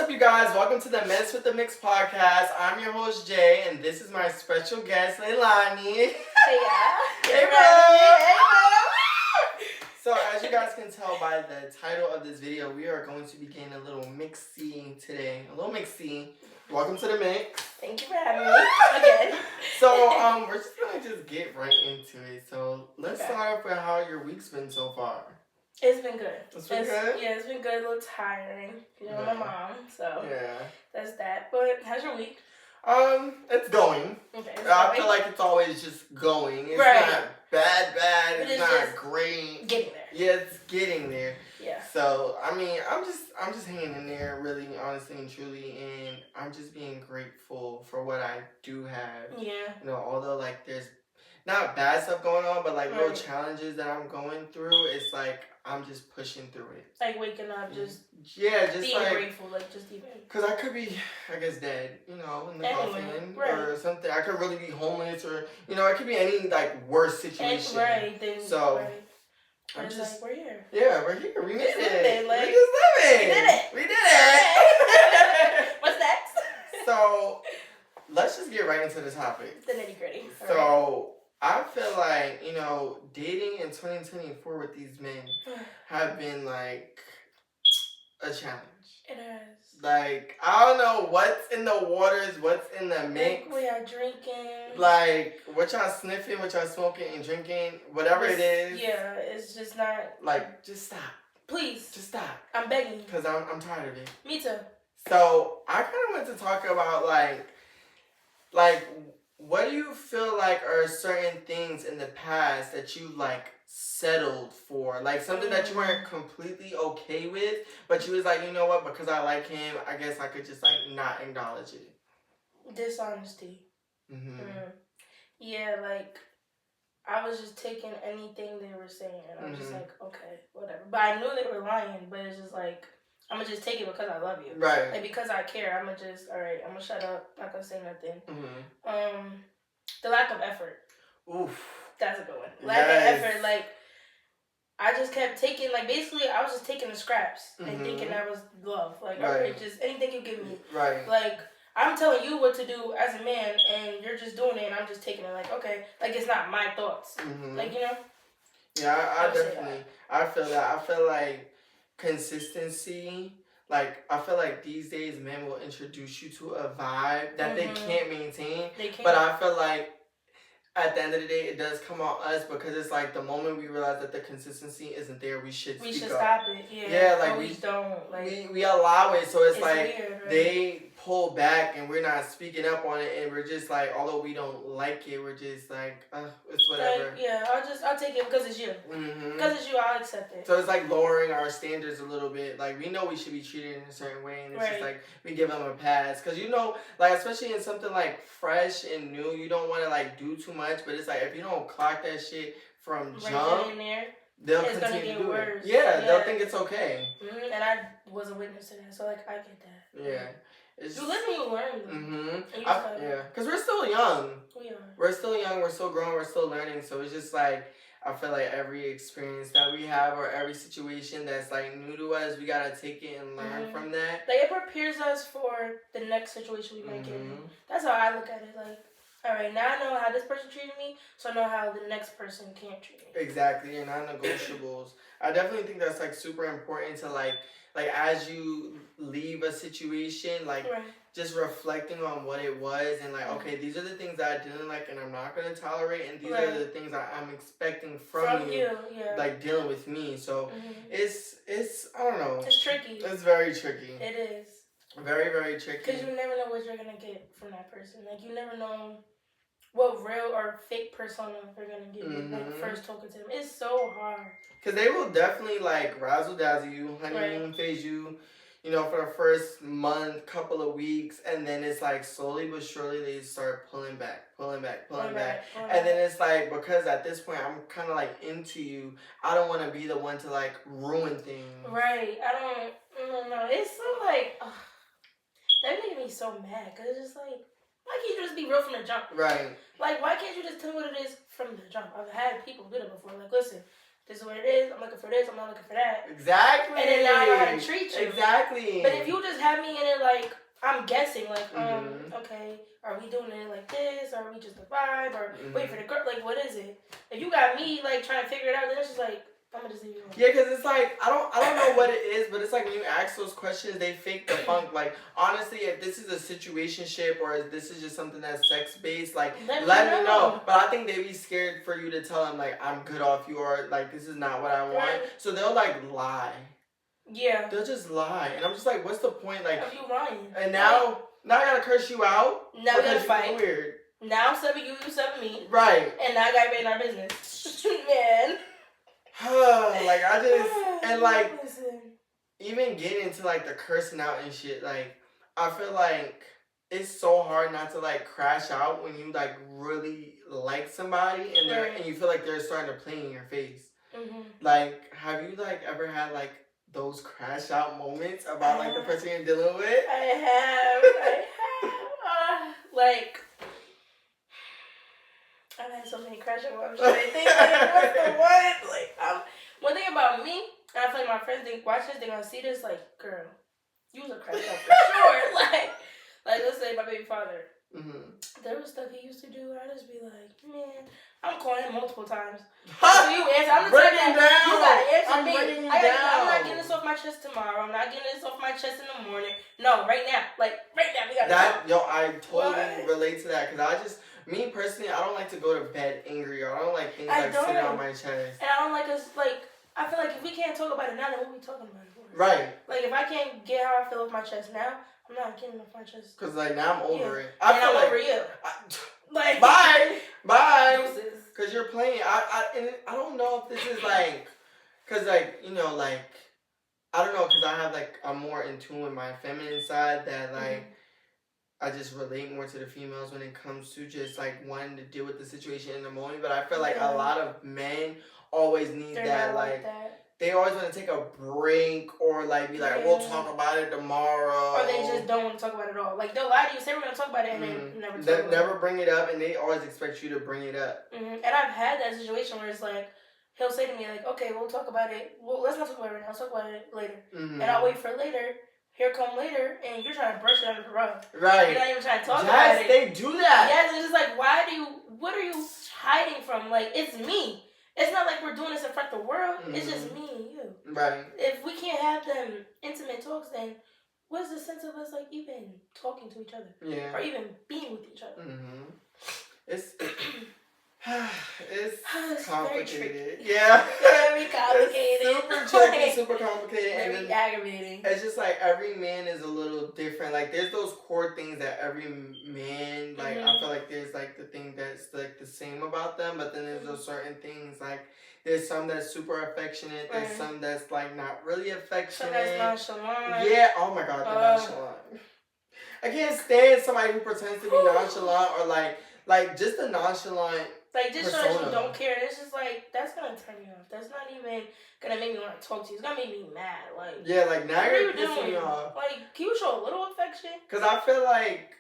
up, you guys? Welcome to the Menace with the Mix podcast. I'm your host, Jay, and this is my special guest, Leilani. Hey, yeah. Hey, bro. So, as you guys can tell by the title of this video, we are going to be getting a little mixy today. A little mixy. Welcome to the mix. Thank you for having me again. So, we're just going to just get right into it. So, let's start off with how your week's been so far. It's been good. It's been good? Yeah, it's been good. A little tiring. You know, my mom. So, yeah. That's that. But, how's your week? It's going. Okay. I feel like it's always just going. It's not bad. It's not great. Getting there. Yeah, it's getting there. Yeah. So I mean, I'm just hanging in there, really, honestly and truly, and I'm just being grateful for what I do have. Yeah. You know, although like there's not bad stuff going on, but like little challenges that I'm going through, it's like I'm just pushing through it. Like waking up, just being like, grateful, like just even. Because I could be, I guess, dead, you know, in the coffin or something. I could really be homeless, or you know, it could be any like worse situation. I'm just like, we're here. Yeah, we're here. We made it. Like, we just living. We did it. What's next? So let's just get right into the topic. The nitty gritty. So. I feel like, you know, dating in 2024 with these men have been, like, a challenge. It is. Like, I don't know what's in the waters, what's in the mix. Like, we are drinking. Like, what y'all sniffing, what y'all smoking and drinking, whatever it is. Yeah, it's just not. Like, just stop. Please. Just stop. I'm begging you. Because I'm tired of it. Me too. So, I kind of want to talk about, like, what do you feel like are certain things in the past that you, like, settled for? Like, something that you weren't completely okay with, but you was like, you know what, because I like him, I guess I could just, like, not acknowledge it. Dishonesty. Mm-hmm. Yeah, like, I was just taking anything they were saying, and I was just like, okay, whatever. But I knew they were lying, but it's just like, I'm gonna just take it because I love you. Right. Like, because I care, I'm gonna just, alright, I'm gonna shut up, not gonna say nothing. Mm-hmm. The lack of effort. Oof. That's a good one. Lack of effort, like, I just kept taking, like, basically, I was just taking the scraps and thinking that was love. Like, alright, just anything you give me. Right. Like, I'm telling you what to do as a man, and you're just doing it, and I'm just taking it, like, okay. Like, it's not my thoughts. Like, you know? Yeah, I definitely, I feel that. I feel like consistency, like, I feel like these days men will introduce you to a vibe that they can't maintain. They can't. But I feel like at the end of the day, it does come on us, because it's like the moment we realize that the consistency isn't there, we should stop it. Yeah, like we don't. Like, we allow it, so it's like weird, right? They pull back and we're not speaking up on it, and we're just like, although we don't like it, we're just like, it's whatever. Like, yeah, I'll take it because it's you. Because it's you, I'll accept it. So it's like lowering our standards a little bit. Like, we know we should be treated in a certain way, and it's just like we give them a pass, because you know, like, especially in something like fresh and new, you don't want to like do too much, but it's like if you don't clock that shit from jump, in there, they'll it's continue to do worse. it. Yeah, they'll think it's okay. And I was a witness to that, so like I get that. Yeah. You live and you learn. Yeah, because we're still young. We are. We're still young. We're still growing. We're still learning. So it's just like, I feel like every experience that we have, or every situation that's like new to us, we gotta take it and learn from that. Like, it prepares us for the next situation we might get in. That's how I look at it. Like, all right, now I know how this person treated me, so I know how the next person can't treat me. Exactly, and non-negotiables. I definitely think that's like super important to like as you leave a situation, like just reflecting on what it was, and like, okay, these are the things that I didn't like and I'm not gonna tolerate, and these are the things I'm expecting from you. Like dealing with me. So it's I don't know. It's tricky. It's very tricky. It is. Very, very tricky. Because you never know what you're gonna get from that person. Like, you never know what real or fake persona they're gonna give you. Like, first talking to them, it's so hard. Because they will definitely like razzle dazzle you, honeymoon phase you, you know, for the first month, couple of weeks, and then it's like slowly but surely they start pulling back. And then it's like, because at this point I'm kind of like into you, I don't want to be the one to like ruin things. Right. I don't know. It's so like, that made me so mad, because it's just like, why can't you just be real from the jump? Right. Like, why can't you just tell me what it is from the jump? I've had people do that before. Like, listen, This is what it is. I'm looking for this. I'm not looking for that. Exactly. And then now I know how to treat you. Exactly. But if you just have me in it like, I'm guessing, like, okay, are we doing it like this? Or are we just a vibe? Or wait for the girl? Like, what is it? If you got me, like, trying to figure it out, then it's just like, I'm gonna just leave you alone. Yeah, because it's like, I don't know what it is, but it's like when you ask those questions, they fake the funk. Like, honestly, if this is a situationship or if this is just something that's sex-based, like, let me know. But I think they be scared for you to tell them, like, I'm good off you, or, like, this is not what I want. Right. So they'll, like, lie. Yeah. They'll just lie. And I'm just like, what's the point? Like, of you lying? And now I gotta curse you out? Now we gotta fight. Weird. Now I'm subbing you, you subbing me. Right. And now I gotta be in our business. Man. Like, I just, and like, even getting into like the cursing out and shit, like, I feel like it's so hard not to like crash out when you like really like somebody and and you feel like they're starting to play in your face. Like, have you like ever had like those crash out moments about like the person you're dealing with? I have. Like, I've had so many crash out moments. I think like, what's the one? Like, one thing about me, and I feel like my friends think watch this, they're gonna see this. Like, girl, you was a crash out for sure. Like let's say my baby father. There was stuff he used to do. I just be like, man, I'm calling him multiple times. So you answer. I'm the type that you gotta answer me. I'm not getting this off my chest tomorrow. I'm not getting this off my chest in the morning. No, right now. Like right now, we gotta talk. Yo, I totally relate to that because me personally, I don't like to go to bed angry, or I don't like things like sitting on my chest. And I don't like us like. I feel like if we can't talk about it now, then what are we talking about it for? Right. Like if I can't get how I feel with my chest now, I'm not getting off my chest. Cause like now I'm over it. I'm over you. Like bye. Cause you're playing. And I don't know if this is like, cause like you know like, I don't know, cause I have like I'm more in tune with my feminine side that like. I just relate more to the females when it comes to just like wanting to deal with the situation in the moment. But I feel like a lot of men always need that. Like they always want to take a break or like be like, we'll talk about it tomorrow. Or they just don't want to talk about it at all. Like they'll lie to you, say we're gonna talk about it, and then never talk about it. Never bring it up, and they always expect you to bring it up. And I've had that situation where it's like he'll say to me like, okay, we'll talk about it. Well, let's not talk about it right now. Let's talk about it later. And I'll wait for later. Here come later, and you're trying to brush it under the rug. Right. You're not even trying to talk about Yes, it. they do that. Yes, it's just like, what are you hiding from? Like, it's me. It's not like we're doing this in front of the world. It's just me and you. Right. If we can't have them intimate talks, then what's the sense of us, like, even talking to each other? Yeah. Or even being with each other? It's complicated. Yeah. Very complicated. It's super tricky, super complicated. Very aggravating. It's just like every man is a little different. Like there's those core things that every man, like I feel like there's like the thing that's like the same about them, but then there's those certain things like there's some that's super affectionate, there's some that's like not really affectionate. Some that's nonchalant. Yeah, oh my god, they're nonchalant. I can't stand somebody who pretends to be nonchalant or like just a nonchalant. Like, just so that you don't care. And it's just like, that's going to turn me off. That's not even going to make me want to talk to you. It's going to make me mad. Like, yeah, like, now you're pissing me off. Like, can you show a little affection? Because I feel like,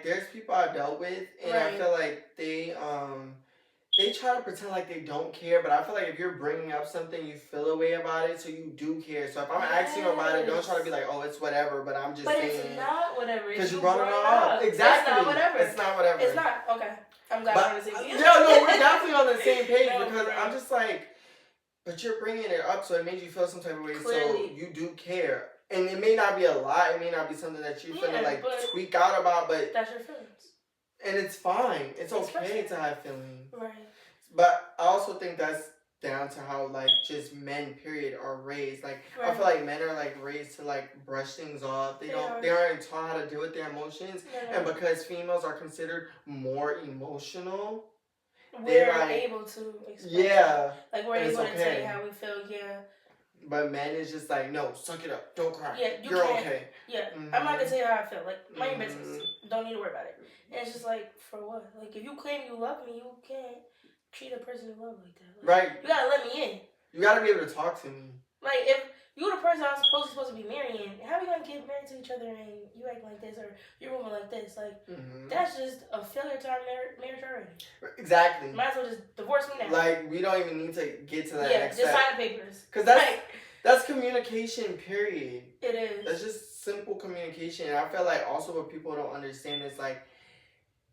there's people I've dealt with, and I feel like they try to pretend like they don't care, but I feel like if you're bringing up something, you feel a way about it, so you do care. So if I'm asking you about it, don't try to be like, oh, it's whatever, but I'm just saying. But it's not whatever. Because you brought it up. Exactly. It's not whatever. It's not whatever. It's not. Okay. I'm glad we're on the same page. No, we're definitely on the same page because I'm just like, but you're bringing it up, so it made you feel some type of way, Clearly. so you do care. And it may not be a lot, it may not be something that you're finna like tweak out about, but that's your feelings. And it's fine. It's okay to have feelings. Right. But I also think that's down to how like just men period are raised. Like I feel like men are like raised to like brush things off. They aren't taught how to deal with their emotions. And because females are considered more emotional, we're able to express like we're able to tell you how we feel, But men is just like, no, suck it up, don't cry. Yeah, you're okay. Yeah. I'm not gonna tell you how I feel. Like, mind your business. Don't need to worry about it. And it's just like, for what? Like, if you claim you love me, you can't treat a person you love like that. Like, right. You gotta let me in. You gotta be able to talk to me. Like, if You the person I'm supposed to be marrying. How are we gonna get married to each other and you act like this or you're moving like this? Like, that's just a failure to our marriage already. Exactly. Might as well just divorce me now. Like, we don't even need to get to that next step. step. Just sign the papers. Because that's communication, period. It is. That's just simple communication. And I feel like also what people don't understand is, like,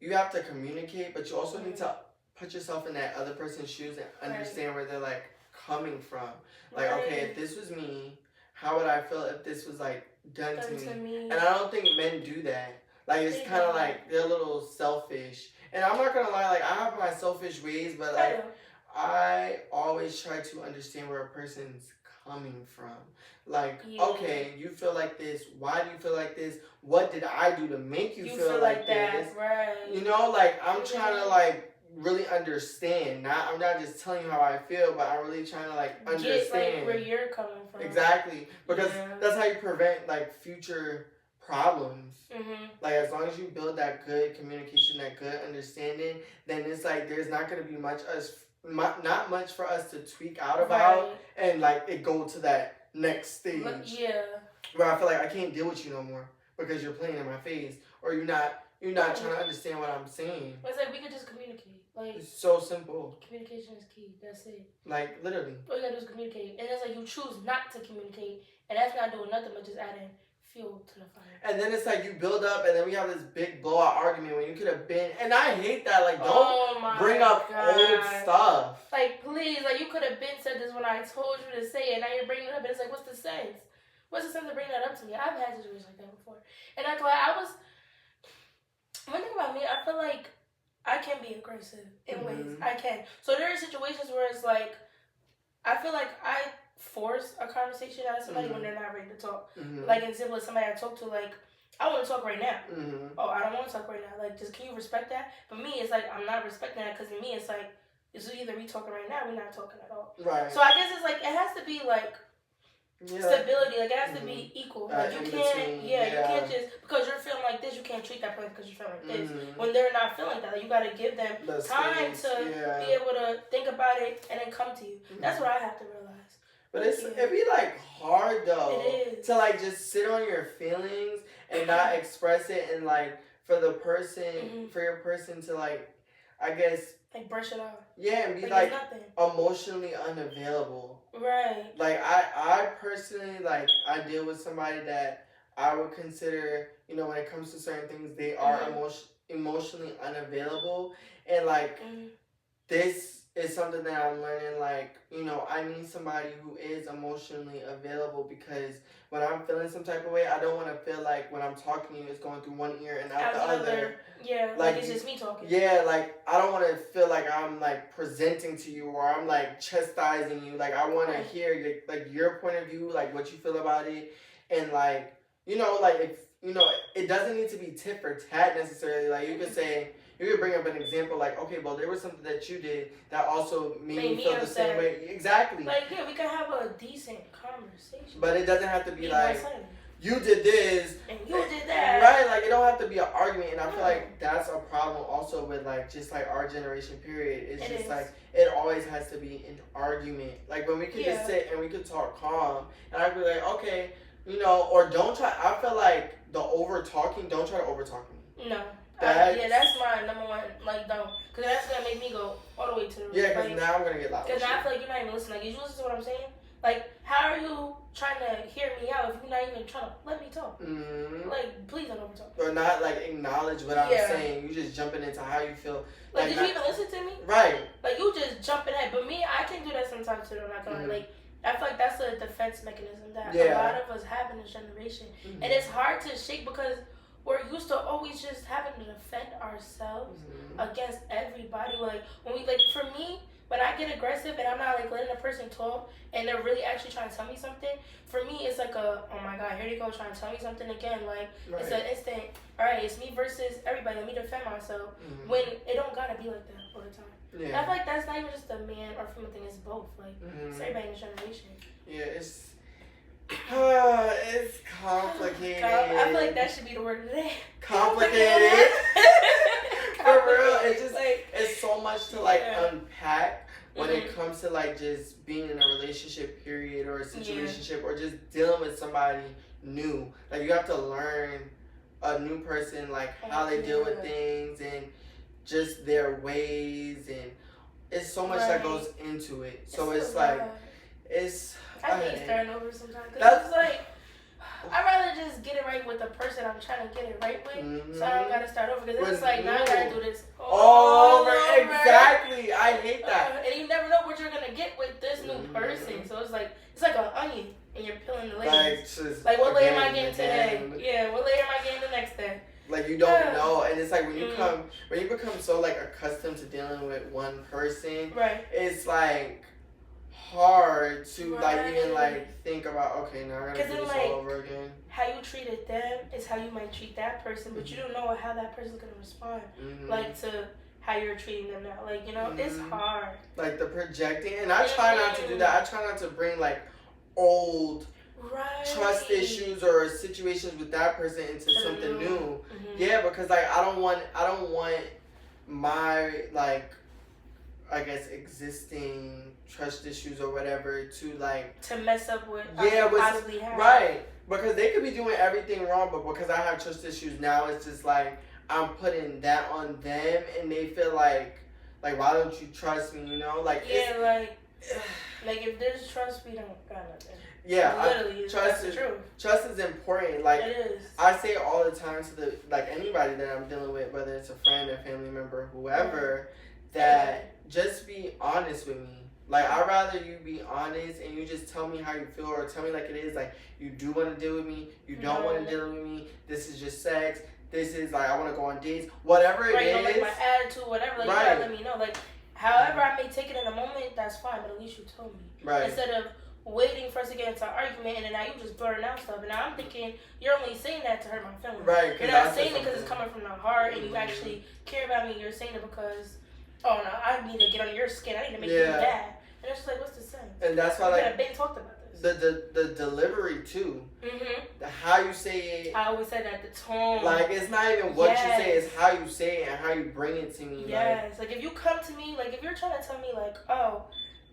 you have to communicate, but you also need to put yourself in that other person's shoes and understand where they're, like, coming from. Like, okay, if this was me, how would I feel if this was, like, done to me? And I don't think men do that. Like, it's kind of like, they're a little selfish. And I'm not going to lie, like, I have my selfish ways, but, like, I always try to understand where a person's coming from. Like, okay, you feel like this. Why do you feel like this? What did I do to make you feel like this? Right. You know, like, I'm trying to, like, really understand. I'm not just telling you how I feel, but I'm really trying to, like, understand. Get, like, where you're coming from. Exactly. Because that's how you prevent, like, future problems. Like, as long as you build that good communication, that good understanding, then it's like there's not going to be not much for us to tweak out about and, like, it go to that next stage. Where I feel like I can't deal with you no more because you're playing in my face or you're not trying to understand what I'm saying. It's like we could just communicate. Like, it's so simple. Communication is key. That's it. Like, literally. All you gotta do is communicate. And it's like you choose not to communicate. And that's not doing nothing but just adding fuel to the fire. And then it's like you build up and then we have this big blowout argument when you could have been. And I hate that. Like, don't bring up old stuff. Like, please. Like, you could have been said this when I told you to say it. Now you're bringing it up. And it's like, what's the sense? What's the sense of bringing that up to me? I've had situations like that before. And I'm glad one thing about me, I feel like I can be aggressive in ways. I can. So there are situations where it's like, I feel like I force a conversation out of somebody when they're not ready to talk. Like, in simple as somebody I talk to, like, I want to talk right now. Oh, I don't want to talk right now. Like, just can you respect that? For me, it's like, I'm not respecting that because to me, it's like, it's either we talking right now or we're not talking at all. Right. So I guess it's like, it has to be like, stability, like it has to be equal. Like you can't, you can't just because you're feeling like this, you can't treat that person because you're feeling like this. When they're not feeling that, like, you gotta give them time to be able to think about it and then come to you. That's what I have to realize. But it'd be like hard though to like just sit on your feelings and not express it and like for the person, for your person to like, I guess. Like brush it off. Yeah, and be like emotionally unavailable. Right. Like I personally like I deal with somebody that I would consider, you know, when it comes to certain things, they are emotionally unavailable, and like this is something that I'm learning. Like, you know, I need somebody who is emotionally available because when I'm feeling some type of way, I don't want to feel like when I'm talking to you, it's going through one ear and out the other. Yeah, like it's just me talking. Yeah, like I don't want to feel like I'm like presenting to you or I'm like chastising you. Like I want to hear your point of view, like what you feel about it, and like, you know, like if you know, it doesn't need to be tit for tat necessarily. Like you could bring up an example like, okay, well there was something that you did that also made me feel the same way. Exactly. Like we can have a decent conversation. But it doesn't have to be like. You did this. And you did that. Right? Like, it don't have to be an argument. And I feel like that's a problem also with, like, just, like, our generation, period. It's just, like, it always has to be an argument. Like, when we could just sit and we could talk calm. And I'd be like, okay, you know, or don't try. I feel like the over-talking, don't try to over-talk me. No. That's my number one, like, don't. Because that's going to make me go all the way to the root. Yeah, because now I'm going to get loud. Because I feel like you're not even listening. Like, you listen to what I'm saying? Like, how are you trying to hear me out if you're not even trying to let me talk? Like, please don't over talk. Or not, like, acknowledge what I'm saying. You just jumping into how you feel. Like did you even listen to me? Right. Like, you just jumping ahead. But me, I can do that sometimes too. I'm not gonna like. I feel like that's a defense mechanism that a lot of us have in this generation, and it's hard to shake because we're used to always just having to defend ourselves against everybody. Like when we for me. When I get aggressive and I'm not like letting a person talk and they're really actually trying to tell me something, for me it's like oh my god, here they go trying to tell me something again. Like it's an instant, alright, it's me versus everybody, let me defend myself. When it don't gotta be like that all the time. Yeah. I feel like that's not even just a man or female thing, it's both. Like it's everybody in this generation. Yeah, it's complicated. I feel like that should be the word of the day. Complicated. For real, it's just it's so much to like unpack. when it comes to like just being in a relationship period or a situationship or just dealing with somebody new. Like you have to learn a new person, like how they deal with things and just their ways, and it's so much that goes into it. So it's like I hate starting over sometimes because it's like I'd rather just get it right with the person I'm trying to get it right with, so I don't gotta start over. Because it's like now I gotta do this all over. Exactly. I hate that. And you never know what you're gonna get with this new person. So it's like an onion, and you're peeling the layers. Like what layer am I getting today? Yeah, what layer am I getting the next day? Like you don't know, and it's like when you become so like accustomed to dealing with one person, it's like hard to like even like think about, okay, now I gotta do this all over again. How you treated them is how you might treat that person, but you don't know how that person's gonna respond like to how you're treating them now. Like, you know, it's hard. Like the projecting, and I try not to do that. I try not to bring like old trust issues or situations with that person into something new. Yeah, because like I don't want my like, I guess, existing trust issues or whatever to mess up with possibly have. Right, because they could be doing everything wrong, but because I have trust issues now, it's just like I'm putting that on them, and they feel like why don't you trust me, you know? Like like if there's trust, we don't got nothing. Yeah, literally, trust is important. Like it is. I say all the time to anybody that I'm dealing with, whether it's a friend, a family member, whoever, that just be honest with me. Like I'd rather you be honest and you just tell me how you feel, or tell me like it is. Like you do want to deal with me, you don't want to deal with me. This is just sex. This is like I want to go on dates. Whatever it is. You know, like my attitude, whatever. Like you gotta let me know. Like however I may take it in a moment, that's fine. But at least you told me. Right. Instead of waiting for us to get into an argument, and then now you just blurting out stuff. And now I'm thinking you're only saying that to hurt my feelings. Right. You're not saying it because it's coming from the heart, and you actually care about me. You're saying it because, oh no, I need to get under your skin. I need to make you mad. And it's just like, what's the sense? And that's why we could have been talked about this. The delivery too. How you say it. I always said that, the tone. Like it's not even what you say, it's how you say it and how you bring it to me. Yes. Like if you come to me, like if you're trying to tell me like, oh,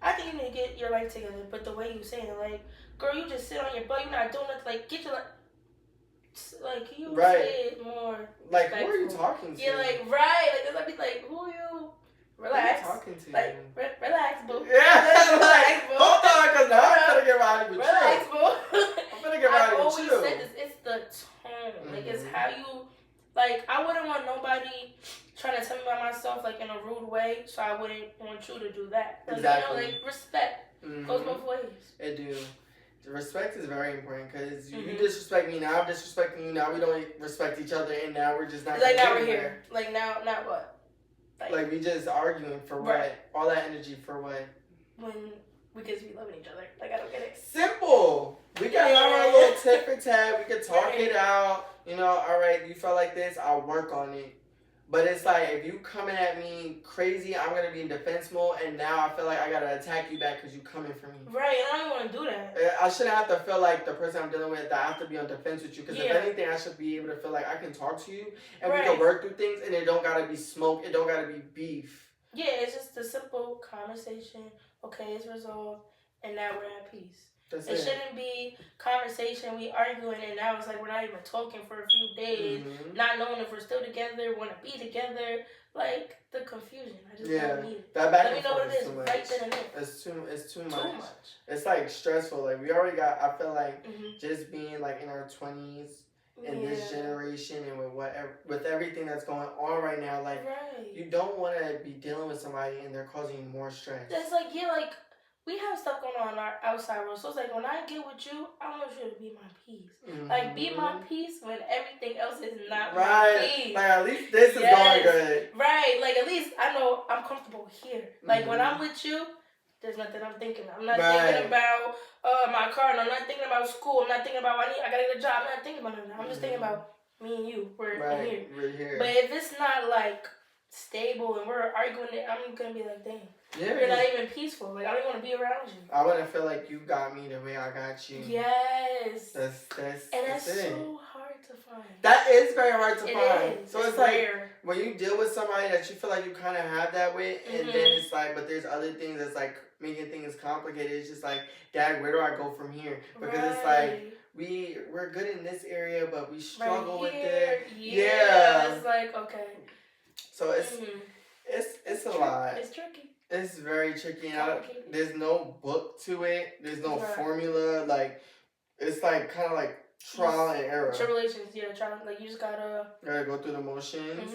I think you need to get your life together, but the way you say it, like, girl, you just sit on your butt, you're not doing nothing. Like, get your like, can you say it more? Like, who are you talking to? Yeah, like, like, I'd be like, who are you? Relax. Who are you talking to? Like, relax, boo. Yeah, relax, boo. Hold on, because now I'm gonna get rowdy with you. Relax, boo. I'm gonna get rowdy with you. I always said this. It's the tone. Like, it's how you. Like, I wouldn't want nobody trying to tell me about myself, like, in a rude way, so I wouldn't want you to do that. Like, exactly. You know, like, respect goes both ways. It do. Respect is very important, because you disrespect me, now I'm disrespecting you, now we don't respect each other, and now we're just not like, now we're here. Like, now what? Like, we just arguing for what? All that energy for what? When we could be loving each other. Like, I don't get it. Simple. We can have our little tit for tat. We can talk it out. You know, all right, you felt like this, I'll work on it. But it's like, if you coming at me crazy, I'm going to be in defense mode, and now I feel like I got to attack you back because you coming for me. Right, and I don't want to do that. I shouldn't have to feel like the person I'm dealing with, that I have to be on defense with you. Because if anything, I should be able to feel like I can talk to you, and we can work through things, and it don't got to be smoke, it don't got to be beef. Yeah, it's just a simple conversation. Okay, it's resolved, and now we're at peace. It shouldn't be conversation, we arguing, and now it's like we're not even talking for a few days, not knowing if we're still together, want to be together. Like, the confusion. I just don't need it. Let me know what it is right then and there. It's too much. It's like stressful. Like, we already got, I feel like just being like in our 20s in this generation, and with everything that's going on right now, like you don't want to be dealing with somebody and they're causing you more stress. It's like, like, we have stuff going on in our outside world. So it's like, when I get with you, I want you to be my peace. Like, be my peace when everything else is not my peace. Like, at least this is going good. Right. Like, at least I know I'm comfortable here. Like, when I'm with you, there's nothing I'm thinking of. I'm not thinking about my car, and I'm not thinking about school. I'm not thinking about I gotta get a job. I'm not thinking about nothing. I'm just thinking about me and you. We're here. We're here. But if it's not, like, stable and we're arguing, I'm gonna be like, dang. Yeah, you're not even peaceful. Like, I don't want to be around you. I wouldn't feel like you got me the way I got you. Yes. That's so hard to find. That is very hard to find. Is. So it's like when you deal with somebody that you feel like you kind of have that with, and then it's like, but there's other things that's like making things complicated. It's just like, Dad, where do I go from here? Because it's like we're good in this area, but we struggle with it. Yeah. It's like, okay. So it's a lot. It's tricky. It's very tricky. And there's no book to it. There's no formula. Like it's like kind of like trial and error. Tribulations, like you just gotta go through the motions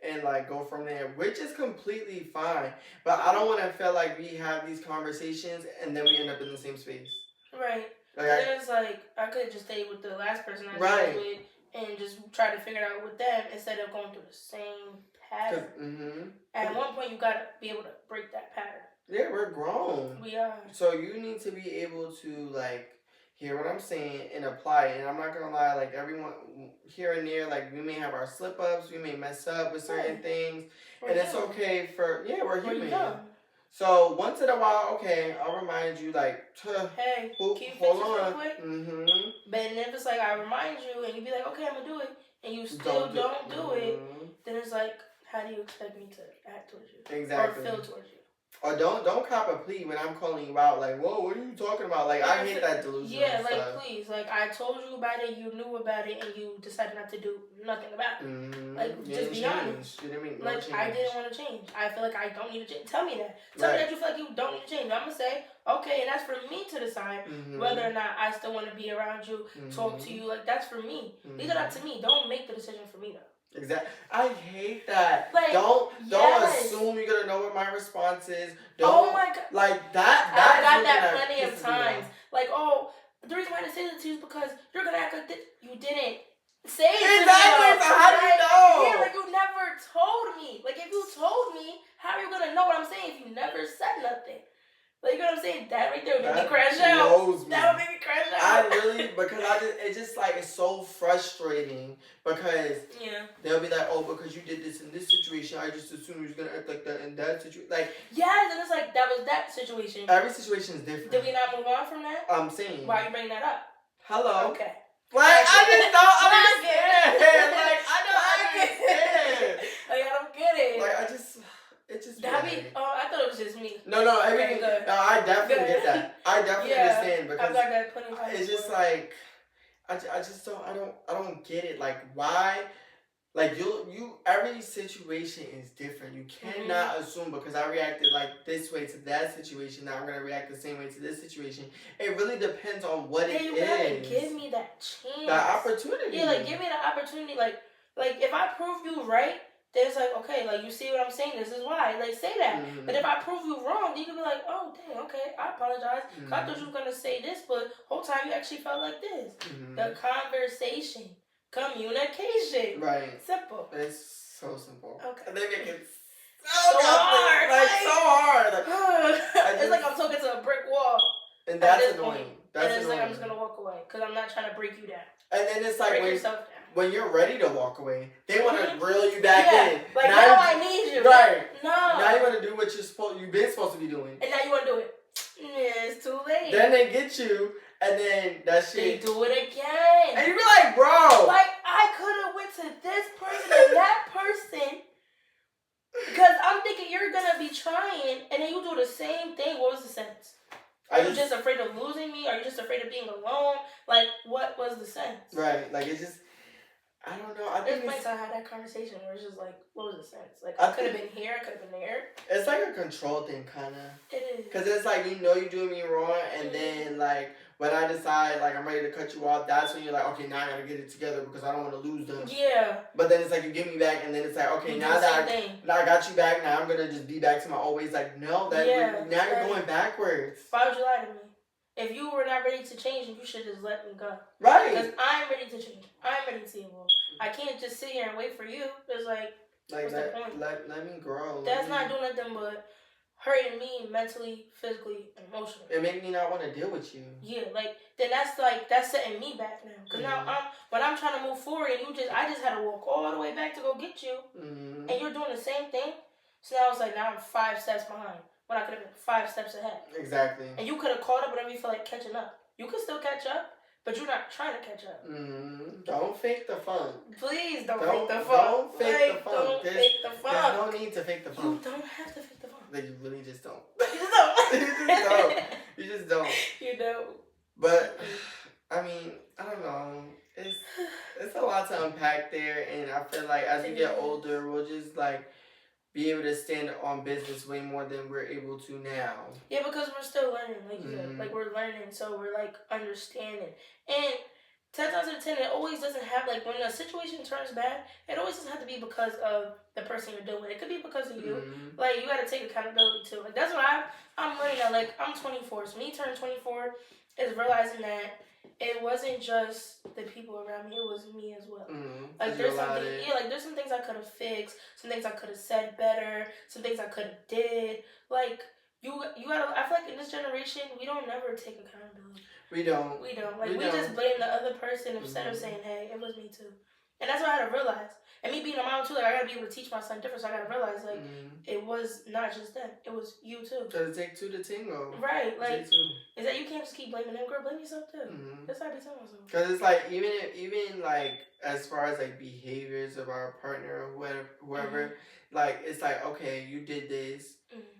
and like go from there, which is completely fine. But I don't want to feel like we have these conversations and then we end up in the same space. Right. Then it's like I could just stay with the last person I dealt with and just try to figure it out with them instead of going through the same pattern. At one point, you gotta be able to break that pattern. Yeah, we're grown. We are. So you need to be able to like hear what I'm saying and apply it. And I'm not gonna lie, like everyone here and there, like we may have our slip ups, we may mess up with certain things, and it's okay for we're human. So once in a while, okay, I'll remind you, like, hey, can you fix this real quick? But then if it's like I remind you and you be like, okay, I'm gonna do it, and you still don't do it, then it's like, how do you expect me to act towards you? Exactly. Or feel towards you? Or don't cop a plea when I'm calling you out. Like, whoa, what are you talking about? Like, I hate that delusion. Yeah, like, please. Like, I told you about it, you knew about it, and you decided not to do nothing about it. Like, just be honest. You didn't mean like, change. I didn't want to change. I feel like I don't need to change. Tell me that. Tell me that you feel like you don't need to change. I'm going to say, okay, and that's for me to decide whether or not I still want to be around you, talk to you. Like, that's for me. Leave it up to me. Don't make the decision for me, though. Exactly. I hate that. Like, don't assume you're gonna know what my response is. Oh my god. Like that. I got that plenty of times. Like, oh, the reason why I didn't say that to you is because you're gonna act like this. You didn't say it. Exactly. So how do you know? Yeah, like you never told me. Like if you told me, how are you gonna know what I'm saying if you never said nothing? Like, you know what I'm saying? That right there would make me crash out. That would make me crash out. It's just like, it's so frustrating because they'll be like, oh, because you did this in this situation, I just assumed you was going to act like that in that situation. Like, yes, and it's like, that was that situation. Every situation is different. Did we not move on from that? I'm saying. Why are you bringing that up? Hello. Okay. Like, I just don't understand. Like, I don't understand. Like, I don't get it. Like, it's just that be. Oh, I thought it was just me. No, everything. No, I definitely get that. I definitely understand because I've got that plenty of times. It's just like I just don't. I don't get it. Like why? Like you. Every situation is different. You cannot assume because I reacted like this way to that situation. Now I'm gonna react the same way to this situation. It really depends on what it is. You gotta give me that chance. That opportunity. Yeah, like give me the opportunity. Like if I prove you right. Then it's like, okay, like, you see what I'm saying? This is why. Like, say that. But if I prove you wrong, then you can be like, oh, dang, okay, I apologize. I thought you were going to say this, but whole time you actually felt like this. The conversation. Communication. Right. Simple. It's so simple. Okay. And they make it so hard. Like, so hard. Like, it's like I'm talking to a brick wall. And that's annoying. And it's like I'm just going to walk away because I'm not trying to break you down. And then it's like break yourself down. When you're ready to walk away, they want to reel you back in. Like now I need you. Right. No. Now you want to do what you've been supposed to be doing. And now you want to do it. Yeah, it's too late. Then they get you, and then that shit. They do it again. And you be like, bro. Like I could have went to this person and that person. Because I'm thinking you're gonna be trying, and then you do the same thing. What was the sense? Are you just afraid of losing me? Are you just afraid of being alone? Like, what was the sense? Right. Like it's just. I don't know. I think it's I had that conversation where it's just like, what was the sense? Like, I could have been here, I could have been there. It's like a control thing, kind of. It is. Because it's like, you know you're doing me wrong, and then, like, when I decide, like, I'm ready to cut you off, that's when you're like, okay, now I gotta get it together because I don't want to lose them. Yeah. But then it's like, you give me back, and then it's like, okay, now I got you back, now I'm gonna just be back to my old ways. Like, no, now you're going backwards. Why would you lie to me? If you were not ready to change, you should just let me go. Right. Because I'm ready to change. I'm ready to evolve. I can't just sit here and wait for you. It's like what's the point? Let me grow. That's not doing nothing but hurting me mentally, physically, and emotionally. It made me not want to deal with you. Yeah, then that's setting me back now. Because now when I'm trying to move forward and I just had to walk all the way back to go get you. And you're doing the same thing. So now it's like, now I'm 5 steps behind. When I could have been 5 steps ahead. Exactly. And you could have caught up whenever you feel like catching up. You could still catch up, but you're not trying to catch up. Don't fake the funk. Please don't fake the funk. Don't fake the funk. Don't fake the funk. There's no need to fake the funk. You don't have to fake the funk. Like, you really just don't. You just don't. You just don't. You just don't. You don't. But, I mean, I don't know. It's a lot to unpack there, and I feel like as we get older, we'll just, like, be able to stand on business way more than we're able to now. Yeah, because we're still learning, like you said. Like, we're learning, so we're, like, understanding. And 10 times out of 10, it always doesn't have, like, when a situation turns bad, it always doesn't have to be because of the person you're dealing with. It could be because of you. Like, you got to take accountability, too. Like, that's what I'm learning now. Like, I'm 24, so me turning 24 is realizing that it wasn't just the people around me, it was me as well. Like, there's some things I could have fixed, some things I could have said better, some things I could have did. Like, you gotta, I feel like in this generation, we don't never take accountability. We don't. Like, we just blame the other person instead of saying, hey, it was me too. And that's what I had to realize. And me being a mom too, like, I gotta be able to teach my son different, so I gotta realize, like, it was not just them, it was you too. Does it take two to tango? Right, like, is that you can't just keep blaming them, girl, blame yourself too. That's how I be telling myself. Because it's like, even like, as far as like behaviors of our partner or whoever, like, it's like, okay, you did this,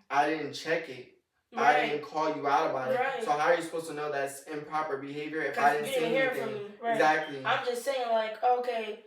I didn't check it. Right. I didn't call you out about it. Right. So how are you supposed to know that's improper behavior if I didn't say anything? Hear from me. Right. Exactly. I'm just saying, like, okay,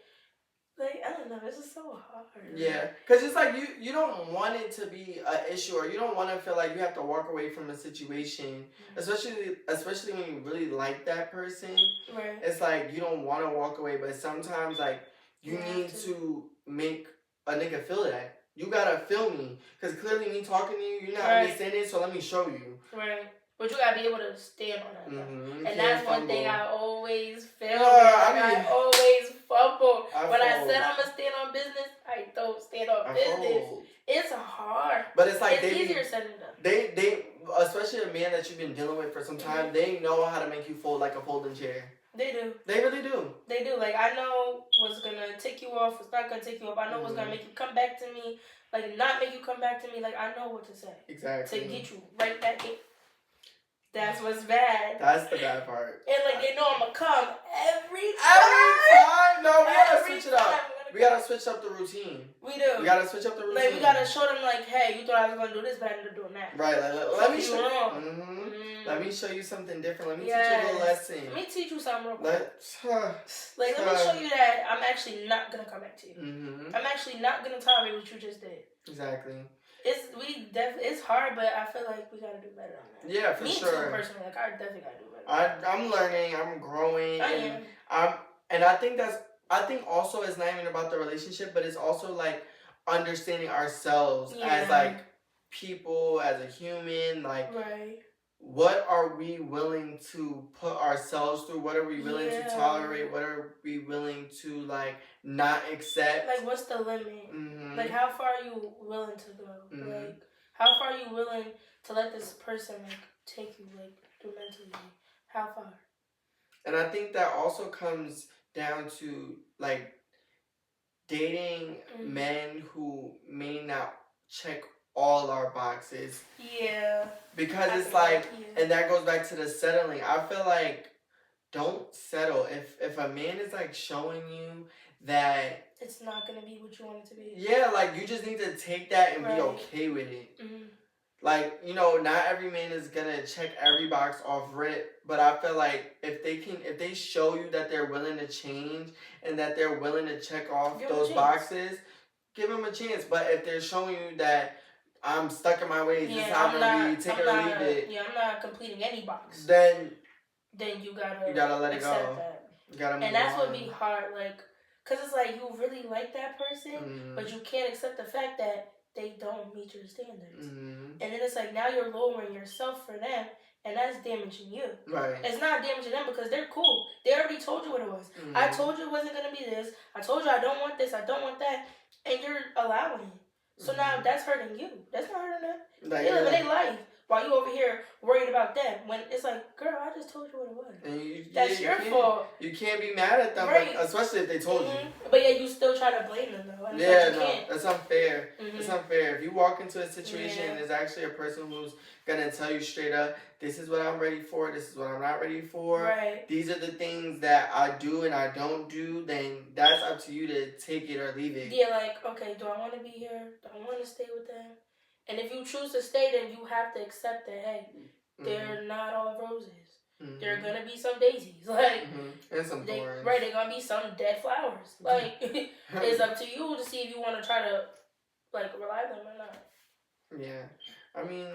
like, I don't know, this is so hard. Yeah, because it's like you don't want it to be an issue, or you don't want to feel like you have to walk away from a situation, especially when you really like that person. Right. It's like you don't want to walk away, but sometimes like you need to make a nigga feel that. You gotta feel me, because clearly me talking to you, you're not understanding, so let me show you. Right. But you gotta be able to stand on that. And that's one thing I always fail. I always fumble. When I said I'm gonna stand on business, I don't stand on business. It's hard. But it's like it's easier said than done. They especially a man that you've been dealing with for some time, they know how to make you fold like a folding chair. They do. They really do. They do. Like, I know what's gonna take you off, what's not gonna take you off. I know what's gonna make you come back to me, like, not make you come back to me. Like, I know what to say. Exactly. To get you right back in. That's what's bad. That's the bad part. And, like, they know I'm gonna come every time. Every time? No, we gotta switch it up. We gotta switch up the routine. We do. We gotta switch up the routine. Like, we gotta show them, like, hey, you thought I was gonna do this, but I ended up doing that. Right, like, let me show you. Let me show you something different. Let me teach you a little lesson. Let me teach you something real quick. Let me show you that I'm actually not gonna come back to you. I'm actually not gonna tolerate what you just did. Exactly. It's hard, but I feel like we gotta do better on that. Yeah, for me sure. Me too, personally. Like, I definitely gotta do better. I'm learning. I'm growing. And I think also it's not even about the relationship, but it's also like understanding ourselves as like people, as a human, like what are we willing to put ourselves through? What are we willing to tolerate? What are we willing to like not accept? Like, what's the limit? Like, how far are you willing to go? Like, how far are you willing to let this person like take you like through mentally? How far? And I think that also comes down to like dating men who may not check all our boxes. Yeah. Because it's like, and that goes back to the settling. I feel like don't settle. If a man is like showing you that it's not gonna be what you want it to be. Yeah, like you just need to take that and be okay with it. Like, you know, not every man is gonna check every box off rip, but I feel like if they show you that they're willing to change and that they're willing to check off those boxes, give them a chance. But if they're showing you that I'm stuck in my ways, this is how I'm gonna be, take it or leave it. Yeah, I'm not completing any box. Then you gotta let it go. That. You gotta move and that's on. what be hard, like, cause it's like you really like that person, but you can't accept the fact that they don't meet your standards. And then it's like now you're lowering yourself for them, and that's damaging you. Right. It's not damaging them because they're cool. They already told you what it was. I told you it wasn't gonna be this. I told you I don't want this. I don't want that, and you're allowing it. So now that's hurting you. That's not hurting them. They living their life. while you over here worried about them. When it's like, girl, I just told you what it was. And that's your fault. You can't be mad at them, right. like, especially if they told you. But yeah, you still try to blame them though. And yeah, like, no, that's unfair. It's unfair. If you walk into a situation and there's actually a person who's gonna tell you straight up, this is what I'm ready for, this is what I'm not ready for. Right. These are the things that I do and I don't do, then that's up to you to take it or leave it. Yeah, like, okay, do I want to be here? Do I want to stay with them? And if you choose to stay, then you have to accept that, hey, they're not all roses. There are going to be some daisies. Like, and some thorns. Right, there going to be some dead flowers. Like, it's up to you to see if you want to try to, like, revive them or not. Yeah. I mean...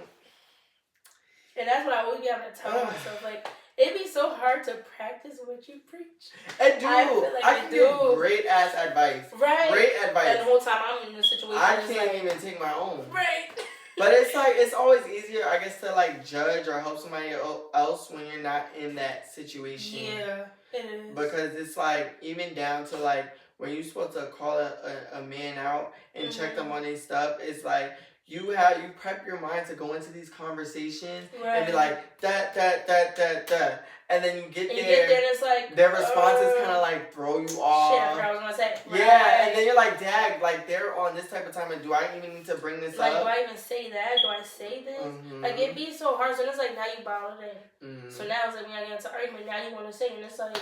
And that's what I always be having to tell myself, like, it'd be so hard to practice what you preach. I can give great ass advice. Right. Great advice. And the whole time I'm in this situation, I can't even take my own. Right. But it's like, it's always easier, I guess, to like judge or help somebody else when you're not in that situation. Yeah, it is. Because it's like, even down to like, when you're supposed to call a man out and check them on their stuff, it's like, you prep your mind to go into these conversations and be like, that. And then you get there and it's like, their responses kind of like throw you off. Shit, I was gonna say. Yeah, and then you're like, dag, like they're on this type of time, and do I even need to bring this like, up? Do I even say that? Do I say this? Like, it'd be so hard. So it's like, now you bottled in. So now it's like, when I get into argument, now you want to say, and it's like,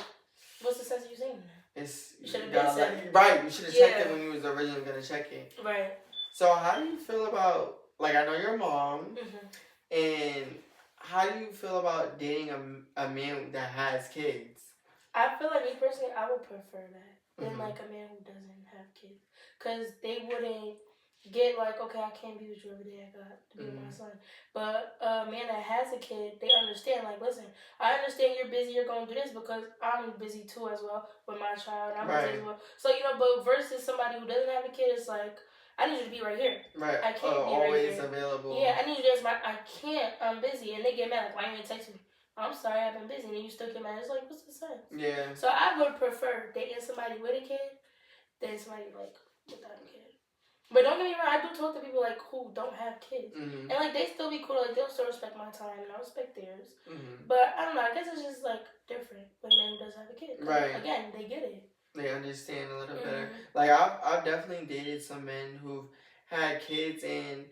what's the sense of you saying that? You should have been saying. Right, you should have checked it when you was originally going to check it. Right. So how do you feel about, like, I know you're a mom, and how do you feel about dating a man that has kids? I feel like, me personally, I would prefer that than, like, a man who doesn't have kids. Because they wouldn't get, like, okay, I can't be with you every day, I got to be with my son. But a man that has a kid, they understand, like, listen, I understand you're busy, you're going to do this, because I'm busy, too, as well, with my child, I'm busy as well. So, you know, but versus somebody who doesn't have a kid, it's like, I need you to be right here. Right. I can't be always right here. Available. Yeah, I need you to answer I can't. I'm busy. And they get mad. Like, why you didn't text me? I'm sorry, I've been busy. And then you still get mad. It's like, what's the sense? Yeah. So I would prefer dating somebody with a kid than somebody, like, without a kid. But don't get me wrong, I do talk to people, like, who don't have kids. And, like, they still be cool. Like, they'll still respect my time, and I'll respect theirs. But, I don't know, I guess it's just, like, different with a man who does have a kid. Right. Again, they get it. They understand a little better. Like, I've definitely dated some men who've had kids, and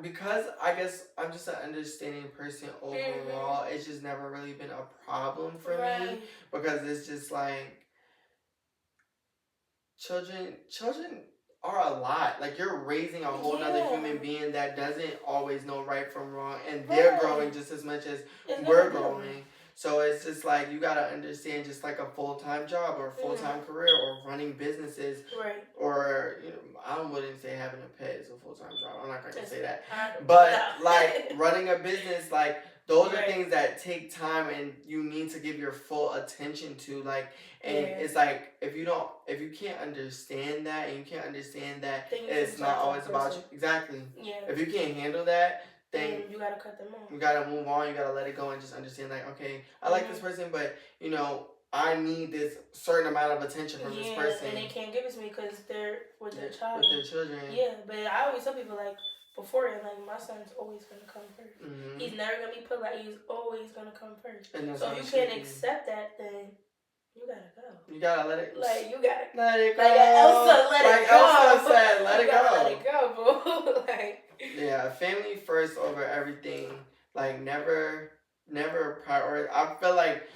because I guess I'm just an understanding person overall, it's just never really been a problem for me, because it's just like, children are a lot. Like, you're raising a whole nother human being that doesn't always know right from wrong, and they're growing just as much as we're growing. So it's just like, you gotta understand, just like a full-time job or a full-time career or running businesses, or, you know, I wouldn't say having a pet is a full-time job. I'm not gonna say that, but like running a business, like those are things that take time and you need to give your full attention to. Like, and it's like, if you can't understand that, and you can't understand that it's not always about you. Exactly. Yeah. If you can't handle that, then you gotta cut them off. You gotta move on. You gotta let it go and just understand, like, okay, I like this person, but, you know, I need this certain amount of attention from this person. And they can't give it to me because they're with their child. With their children. Yeah, but I always tell people, like, beforehand, like, my son's always gonna come first. He's never gonna be put, like, he's always gonna come first. So if you can't accept that, then you gotta go. You gotta let it. Like, you gotta let it go. Like Elsa, let it go. Like Elsa said, let it go. Let it go, boo. Like. Yeah, family first over everything. Like, never prioritize. I feel like,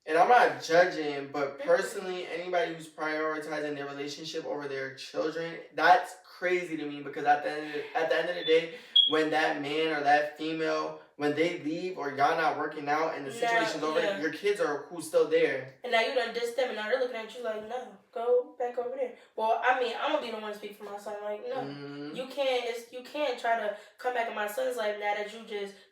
and I'm not judging, but personally, anybody who's prioritizing their relationship over their children, that's crazy to me, because at the end of the day, when that man or that female, when they leave or y'all not working out and the situation's over, your kids are who's still there. And now you done dissed them, and now they're looking at you like, no, go back over there. Well, I mean, I'm gonna be the one to speak for my son. Like, no, you can't try to come back in my son's life now that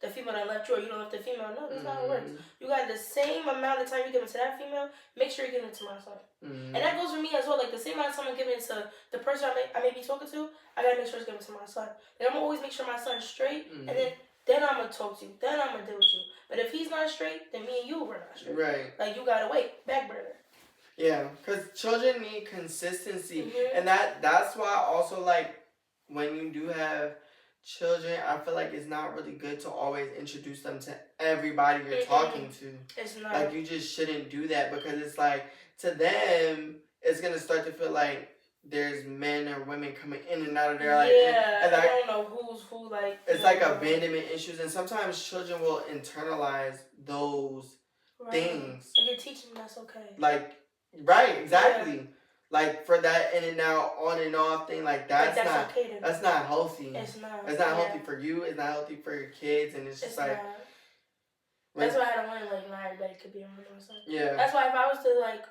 the female done left you, or you don't left the female. No, that's not how it works. You got the same amount of time you give it to that female, make sure you're giving it to my son. And that goes for me as well. Like, the same amount of time I'm giving it to the person I may be talking to, I gotta make sure it's given to my son. Like, I'm gonna always make sure my son's straight, and then I'm gonna talk to you. Then I'm gonna deal with you. But if he's not straight, then me and you were not straight. Right. Like, you gotta wait. Back burner. Yeah, because children need consistency. And that's why also, like, when you do have children, I feel like it's not really good to always introduce them to everybody you're talking to. It's not. Like, you just shouldn't do that, because it's like, to them, it's gonna start to feel like there's men or women coming in and out of there. Like, and I don't know who's who. Like, it's like abandonment issues, and sometimes children will internalize those things. Like, you're teaching them that's okay. Like, right, exactly. Yeah. Like, for that in and out, on and off thing, like, that's not okay that's not healthy. It's not. It's not healthy for you. It's not healthy for your kids, and it's just like. Not. That's why I don't want like not everybody could be around my son. Yeah. That's why if I was to like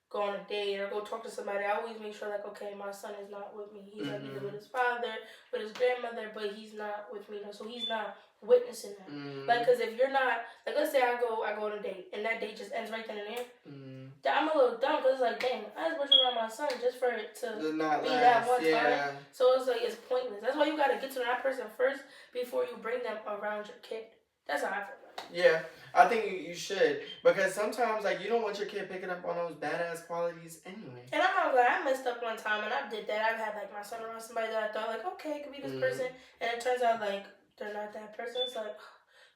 go on a date or go talk to somebody, I always make sure like, okay, my son is not with me. He's like either with his father, with his grandmother, but he's not with me. So he's not witnessing that. Like, cause if you're not, like, let's say I go on a date and that date just ends right then and there. I'm a little dumb, cause it's like, dang, I just wish around my son just for it to be that one time. So it's like, it's pointless. That's why you gotta get to know that person first before you bring them around your kid. That's how I feel. Yeah, I think you should, because sometimes like you don't want your kid picking up on those badass qualities anyway. And I'm not glad I messed up one time and I did that. I've had like my son around somebody that I thought like, okay, it could be this person, and it turns out like they're not that person. It's like,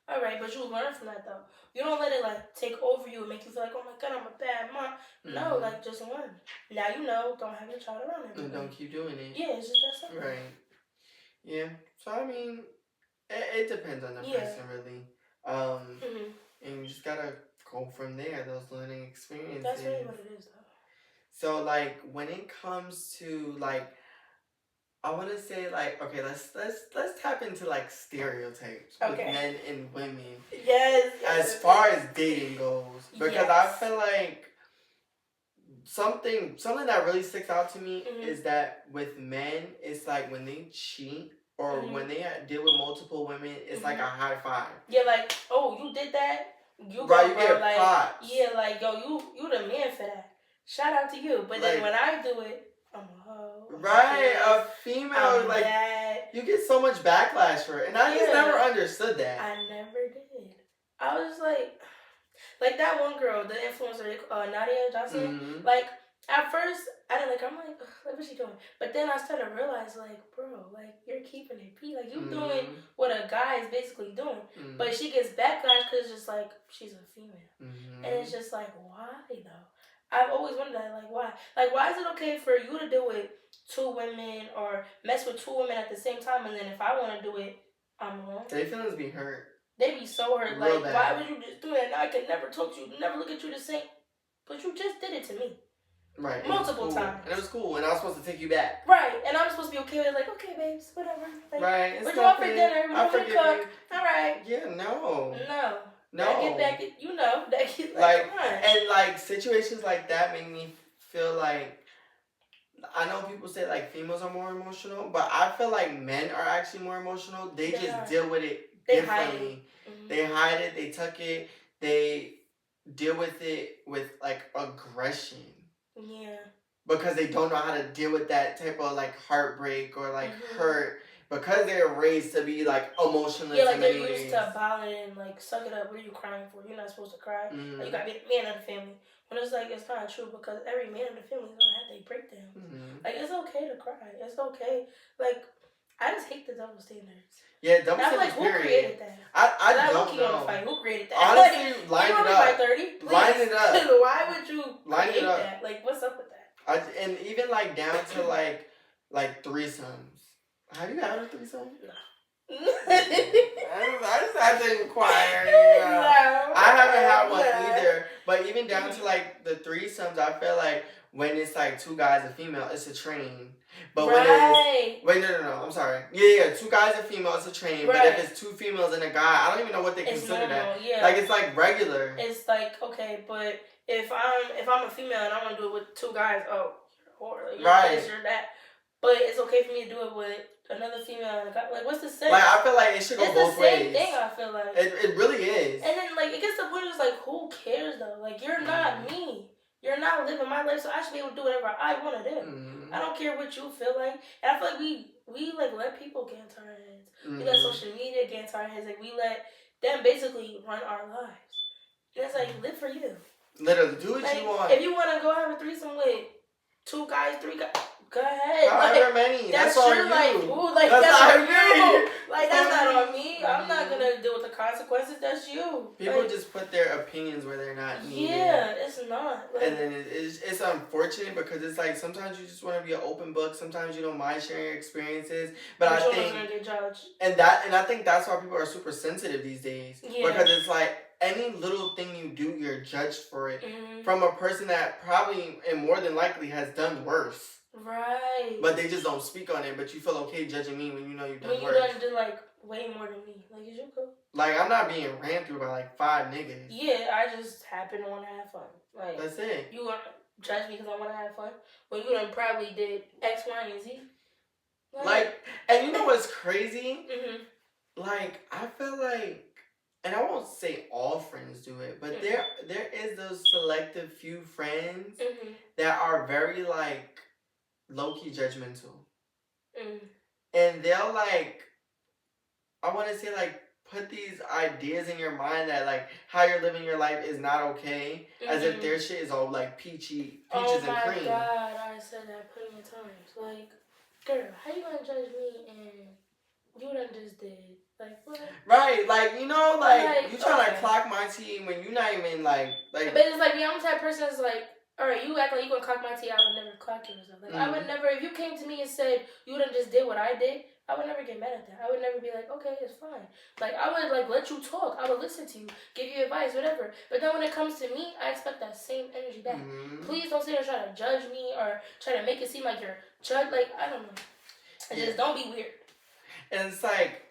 all right, but you learn from that though. You don't let it like take over you and make you feel like, oh my god, I'm a bad mom. No, like just learn. Now you know, don't have your child around him. And don't keep doing it. Yeah, it's just that simple. Right. Yeah. So I mean, it depends on the person really. And you just gotta go from there, those learning experiences. That's really what it is, though. So, like, when it comes to, like, I want to say, like, okay, let's tap into, like, stereotypes with men and women. Yes. As far as dating goes. Because I feel like something that really sticks out to me is that with men, it's like when they cheat, or when they deal with multiple women, it's like a high five. Yeah, like, oh, you did that? You get like, props. Yeah, like, yo, you the man for that. Shout out to you. But then when I do it, I'm a hoe. Right, a female, like, you get so much backlash for it. And I just never understood that. I never did. I was like that one girl, the influencer, Nadia Johnson, like, at first, I didn't like her. I'm like, what's she doing? But then I started to realize, like, bro, like, you're keeping it P. Like, you doing what a guy is basically doing. But she gets backlash because it's just like, she's a female. And it's just like, why, though? I've always wondered that, like, why? Like, why is it okay for you to do it two women or mess with two women at the same time, and then if I want to do it, I'm alone? Their feelings be hurt. They be so hurt. Real like, bad. Why would you just do that? And I can never talk to you, never look at you the same. But you just did it to me. Right. Multiple times. And it was cool, and I was supposed to take you back. Right. And I'm supposed to be okay with it, like, okay, babes, whatever. Like, right. We're going for dinner. We're going to cook. All right. Yeah, no. No. I get back, you know. That get, like, and, like, situations like that make me feel like, I know people say, like, females are more emotional, but I feel like men are actually more emotional. They just deal with it differently. They hide it. They tuck it. They deal with it with, like, aggression. Yeah. Because they don't know how to deal with that type of, like, heartbreak or, like, hurt. Because they're raised to be, like, emotionless. Yeah, like, they're used to bottle it and, like, suck it up. What are you crying for? You're not supposed to cry. Like, you gotta be the man of the family. When it's like, it's not true, because every man of the family is gonna have their breakdowns. Like, it's okay to cry. It's okay. Like, I just hate the double standards. Yeah, double standards, like, who created that? I don't know. Fight. Who created that? Honestly, like, line it up. By 30, please. Line it up. Why would you create that? Like, what's up with that? And even, like, down to, like threesomes. Have you had a threesome? No. I just had to inquire. No, I haven't had one either. But even down to, like, the threesomes, I feel like when it's, like, two guys and female, it's a train. But when it's... Wait, no. I'm sorry. Yeah. Two guys and female, it's a train. But if it's two females and a guy, I don't even know what they consider that. Yeah. Like, it's, like, regular. It's, like, okay, but if I'm a female and I want to do it with two guys, oh, you're a whore. You're this, you're that. But it's okay for me to do it with another female and a guy. Like, what's the sense? Like, I feel like it should go both ways. It's the same thing, I feel like. It really is. And then, like, it gets to the point where it's like, who cares, though? Like, you're not me. You're not living my life, so I should be able to do whatever I want to do. I don't care what you feel like. And I feel like we like, let people get into our heads. We let social media get into our heads. Like, we let them basically run our lives. And it's like, live for you. Literally, do what like, you want. If you want to go have a threesome with 2 guys, 3 guys. Go ahead. However like, many. That's on your you. life. Ooh, like, that's on you. Like, that's not on me. I'm not going to deal with the consequences. That's you. People like, just put their opinions where they're not needed. Yeah, it's not. Like, and then it's unfortunate because it's like sometimes you just want to be an open book. Sometimes you don't mind sharing your experiences. But I think gonna get judged. And I think that's why people are super sensitive these days. Yeah. Because it's like any little thing you do, you're judged for it. From a person that probably and more than likely has done worse. Right. But they just don't speak on it. But you feel okay judging me when you know you've done worse. When you done did like way more than me. Like, is you cool? Like, I'm not being ran through by like 5 niggas. Yeah, I just happen to want to have fun. Like, that's it. You want to judge me because I want to have fun? When you done probably did X, Y, and Z. Like, and you know what's crazy? Mm-hmm. Like, I feel like, and I won't say all friends do it, but there is those selective few friends that are very like low-key judgmental. And they'll like, I want to say like put these ideas in your mind that like how you're living your life is not okay, as if their shit is all like peaches and cream. Oh my God, I said that plenty of times. Like, girl, how you gonna judge me and you done just did? Like, what? Right, like, you know, like you trying to clock my tea when you not even like. But it's like, I'm the type of person that's like, alright, you act like you gonna clock my tea, I would never clock you or something. Like, I would never, if you came to me and said you done just did what I did, I would never get mad at that. I would never be like, okay, it's fine. Like, I would like let you talk. I would listen to you, give you advice, whatever. But then when it comes to me, I expect that same energy back. Please don't sit there and try to judge me or try to make it seem like you're like, I don't know. Just don't be weird. And it's like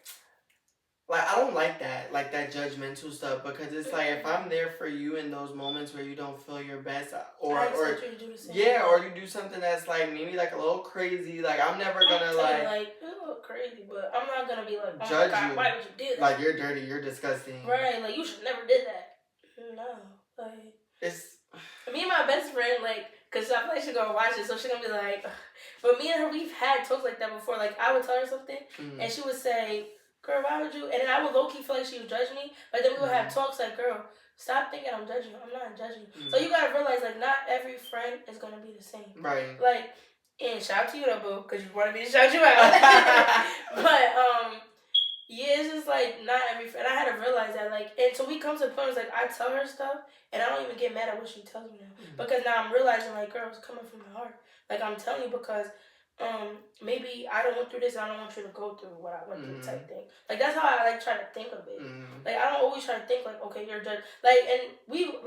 I don't like that judgmental stuff, because it's like if I'm there for you in those moments where you don't feel your best, or you do the same or you do something that's like maybe like a little crazy, like I'm never gonna like it's a little crazy, but I'm not gonna be like, oh judge my God, you. why would you do that? Like, you're dirty, you're disgusting. Right, like you should never did that. No, like it's me and my best friend, like, cause I feel like she's gonna watch it, so she's gonna be like, but me and her, we've had talks like that before. Like, I would tell her something, and she would say, girl, why would you? And then I would low-key feel like she would judge me. But then we would have talks like, girl, stop thinking I'm judging you. I'm not judging you. So you gotta realize, like, not every friend is gonna be the same. Right. Like, and shout out to you though, boo, because you wanted me to shout you out. But, yeah, it's just like, not every friend. I had to realize that, like, and so we come to the point where it's like, I tell her stuff, and I don't even get mad at what she tells me now. Because now I'm realizing, like, girl, it's coming from my heart. Like, I'm telling you because maybe I don't went through this and I don't want you to go through what I went through type thing. Like, that's how I like try to think of it. Like, I don't always try to think like, okay, you're judged. Like, and we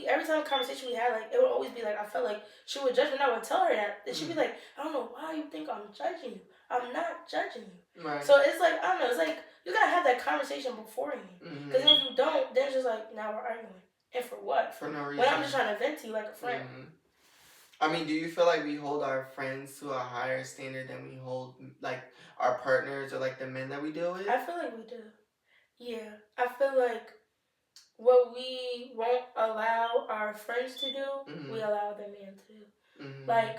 every time conversation we had, like, it would always be like, I felt like she would judge me, and I would tell her that. And she'd be like, I don't know why you think I'm judging you. I'm not judging you. Right. So it's like, I don't know, it's like you gotta have that conversation beforehand. Because if you don't, then it's just like, now we're arguing. And for what? For no reason. When I'm just trying to vent to you like a friend. I mean, do you feel like we hold our friends to a higher standard than we hold, like, our partners or, like, the men that we deal with? I feel like we do. Yeah. I feel like what we won't allow our friends to do, we allow the man to do. Like,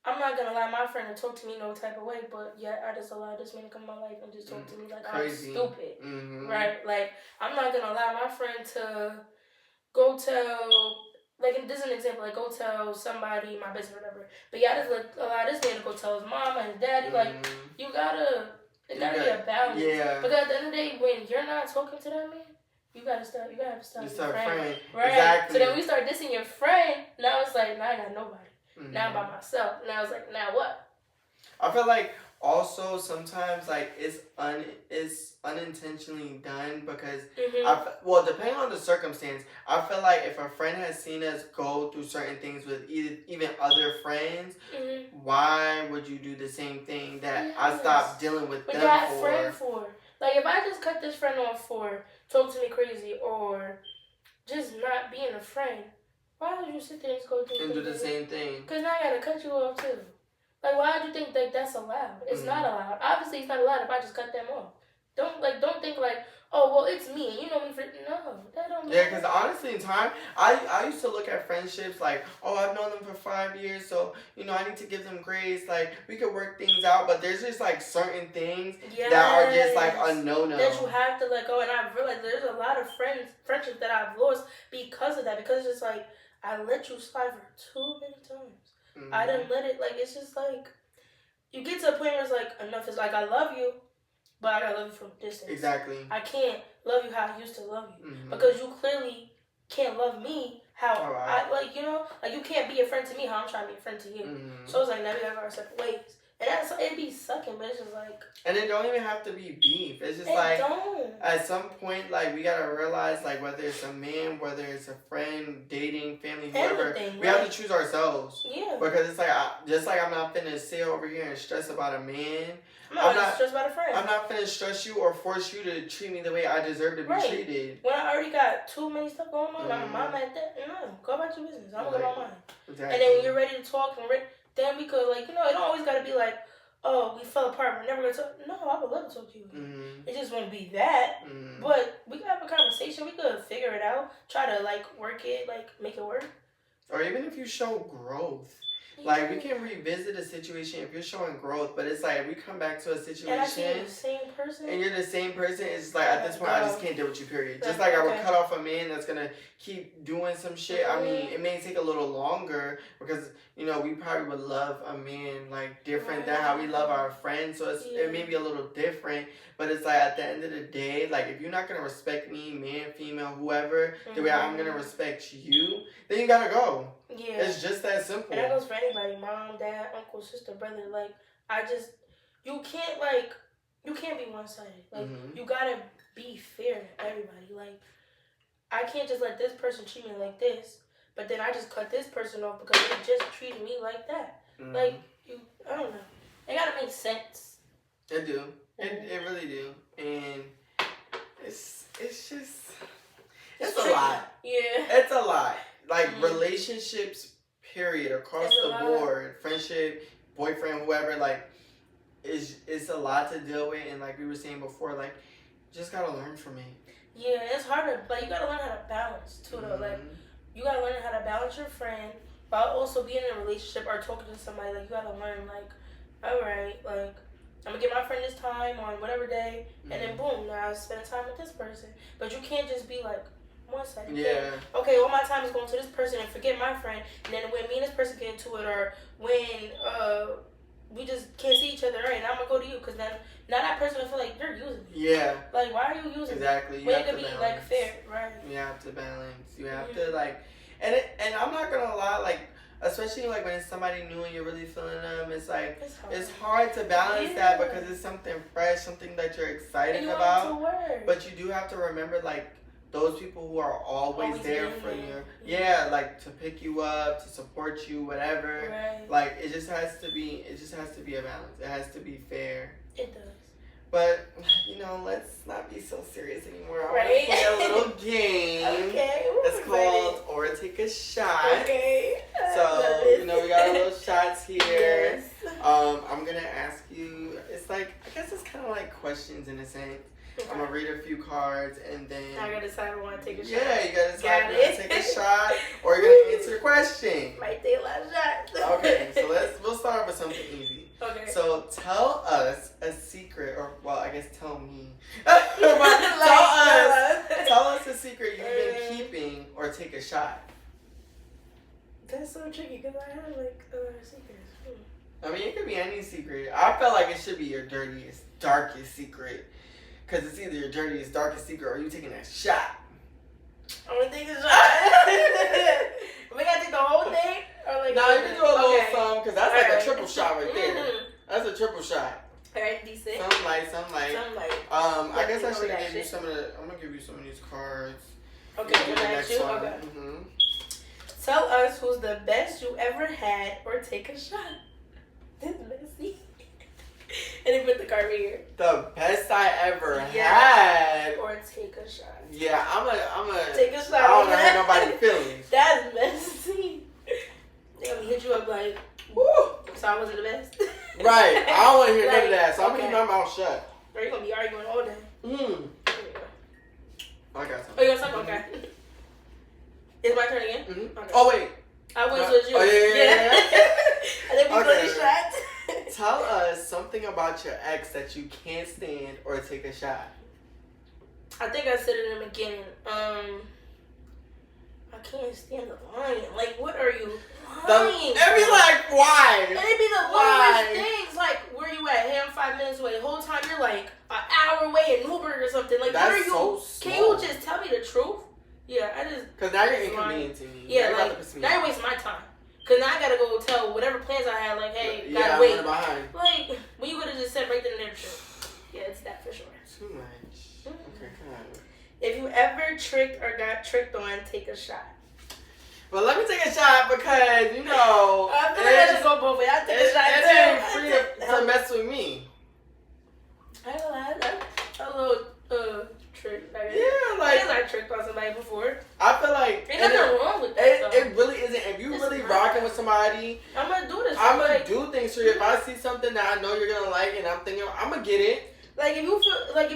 I'm not going to allow my friend to talk to me no type of way, but yet I just allow this man to come in my life and just talk to me like Crazy. I'm stupid. Right? Like, I'm not going to allow my friend to go tell... Like, this is an example, like, go tell somebody, my best friend, whatever. But yeah, I just like, allow this man to go tell his mom and his daddy. Like, it gotta be a balance. Yeah. Because at the end of the day, when you're not talking to that man, you gotta have to start your friend. Right. Exactly. So then we start dissing your friend. Now it's like, now I got nobody. Now I'm by myself. Now it's like, now what? I feel like also sometimes like it's unintentionally done because depending on the circumstance, I feel like if a friend has seen us go through certain things with even other friends, why would you do the same thing that I stopped dealing with them for? Friend for? Like, if I just cut this friend off for talking to me crazy or just not being a friend, why would you sit there and go through and do the same thing? Because now I gotta cut you off too. Like, why do you think that that's allowed? It's not allowed. Obviously, it's not allowed if I just cut them off. Don't think like, oh, well, it's me. You know me for... No, that don't matter. Yeah, because honestly, in time, I used to look at friendships like, oh, I've known them for 5 years, so, you know, I need to give them grace. Like, we could work things out, but there's just, like, certain things that are just, like, a no-no. That you have to let go, and I've realized there's a lot of friendships that I've lost because of that, because it's just like, I let you slide for too many times. I didn't let it, like, it's just like, you get to a point where it's like, enough is like, I love you, but I gotta love you from a distance. Exactly. I can't love you how I used to love you. Because you clearly can't love me how I, like, you know, like, you can't be a friend to me how I'm trying to be a friend to you. So it's like, now we gotta go our separate ways. And that's, it'd be sucking, but it's just like... And it don't even have to be beef. It's just like, at some point, like, we gotta realize, like, whether it's a man, whether it's a friend, dating, family, whoever, we have to choose ourselves. Yeah. Because it's like, just like I'm not finna sit over here and stress about a man. I'm not stressed about a friend. I'm not finna stress you or force you to treat me the way I deserve to be treated. When I already got too many stuff going on, I'm a mom at that. No, go about your business. I'm gonna go about mine. Exactly. And then when you're ready to talk, then we could, like, you know, it don't always gotta be like, oh, we fell apart, we're never gonna talk. No, I would love to talk to you. It just wouldn't be that. But we could have a conversation. We could figure it out. Try to, like, work it, like, make it work. Or even if you show growth. Like, we can revisit a situation if you're showing growth, but it's like, if we come back to a situation... And I see you're the same person. And you're the same person, it's like, at this point, I just can't deal with you, period. Just like I would cut off a man that's gonna keep doing some shit. I mean, it may take a little longer, because, you know, we probably would love a man, like, different than how we love our friends, so it may be a little different, but it's like, at the end of the day, like, if you're not gonna respect me, man, female, whoever, the way I'm gonna respect you, then you gotta go. Yeah. It's just that simple. And that goes for anybody. Mom, dad, uncle, sister, brother. Like, you can't be one-sided. Like, you gotta be fair to everybody. Like, I can't just let this person treat me like this, but then I just cut this person off because they just treated me like that. Like, I don't know. It gotta make sense. It do. It really do. And it's just, it's a lot. Yeah. It's a lot. Like, relationships, period, across the board, friendship, boyfriend, whoever, like, it's a lot to deal with, and like we were saying before, like, you just gotta learn from it. Yeah, it's harder, but you gotta learn how to balance, too, though. Like, you gotta learn how to balance your friend, while also being in a relationship or talking to somebody. Like, you gotta learn, like, alright, like, I'm gonna give my friend this time on whatever day, and then boom, now I spend time with this person. But you can't just be like, one-sided. Yeah. Okay, all my time is going to this person and forget my friend, and then when me and this person get into it, or when we just can't see each other, right, and I'm gonna go to you, because then now that person will feel like you're using me. Yeah. Like, why are you using me? Exactly. When it could be like fair, right? You have to balance. You have to, like, and I'm not gonna lie, like, especially like when it's somebody new and you're really feeling them, it's like it's hard to balance that, because it's something fresh, something that you're excited about. But you do have to remember, like, those people who are always there for you. Yeah, like, to pick you up, to support you, whatever. Right. Like, it just has to be a balance. It has to be fair. It does. But, you know, let's not be so serious anymore. I want to play a little game. Okay. It's called Or Take a Shot. Okay. So, you know, we got our little shots here. Yes. I'm going to ask you, it's like, I guess it's kind of like questions in a sense. Okay. I'm going to read a few cards, and then... I got to decide if I want to take a shot. Yeah, you got to decide if you want to take a shot, or you're going to answer the question. Might take a lot of shots. Okay, so we'll start with something easy. Okay. So tell us a secret, or, well, I guess tell me. Tell us a secret you've been keeping, or take a shot. That's so tricky, because I have, like, a lot of secrets. I mean, it could be any secret. I felt like it should be your dirtiest, darkest secret. Because it's either your dirtiest, darkest secret, or you taking a shot. I'm going to take a shot. We got to take the whole thing? Or like, no, you can do a little something, because that's like a triple shot right there. That's a triple shot. Alright, decent. Some light. I guess I should have given you some of the... I'm going to give you some of these cards. Okay, next one. Okay. Tell us who's the best you ever had, or take a shot. This is messy. And then put the card right here. The best I ever had. Or take a shot. Yeah, I'm a take a shot. I don't want to hurt nobody's feelings. That's messy. They're gonna hit you up like, woo. So I wasn't the best. Right. I don't want to hear none of that. So I'm gonna keep my mouth shut. Or you're gonna be arguing all day. I got something. Oh, you got something? Okay. It's my turn again? Okay. Oh wait. I went with you. Oh yeah. And then we play shots. Tell us something about your ex that you can't stand, or take a shot. I think I said it in the beginning. I can't stand the lying. Like, what are you lying? It'd be like, why? And it'd be the littlest things. Like, where you at? Hey, I'm 5 minutes away. The whole time you're like an hour away in Newburgh or something. Like, that's what are you? So small. Can you just tell me the truth? Yeah, I just. Because now you're inconveniencing me. Yeah, like, now you're wasting my time. Because now I gotta go tell whatever plans I had, like, hey, gotta wait. I'm behind. Like, when you could have just said right then and there, yeah, it's that for sure. Too much. Okay, come on. If you ever tricked or got tricked on, take a shot. Well, let me take a shot because, you know. I feel like I should go both ways. I'll take a shot too. It ain't free to mess with me. I don't know. That's a little trick. Yeah, like. I tricked on somebody before. I feel like. Ain't nothing wrong with that. It really isn't. If you really rocking with somebody, I'm gonna do this. I'm gonna do things for you. If I see something that I know you're gonna like and I'm thinking, I'm gonna get it. Like, if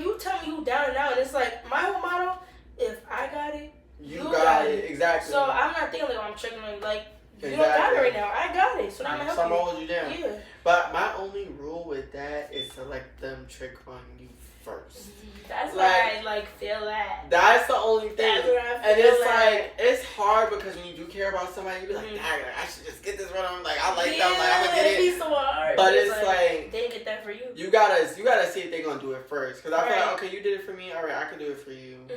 you tell me you down and out, and it's like, my whole motto, if I got it, you got it. Exactly. So I'm not thinking like, I'm tricking you. Like, you don't got it right now. I got it. So now I'm gonna help you. So I'm gonna hold you down. Yeah. But my only rule with that is to let them trick on you first. That's why I feel that. That's the only thing. That's where I feel and it's like it's hard because when you do care about somebody, you be like, dang, I should just get this one. I'm like, I like them. Like, I'm gonna get it. It'd be so hard. But it's like they didn't get that for you. You gotta see if they're gonna do it first. Because I feel like, okay, you did it for me. All right, I can do it for you.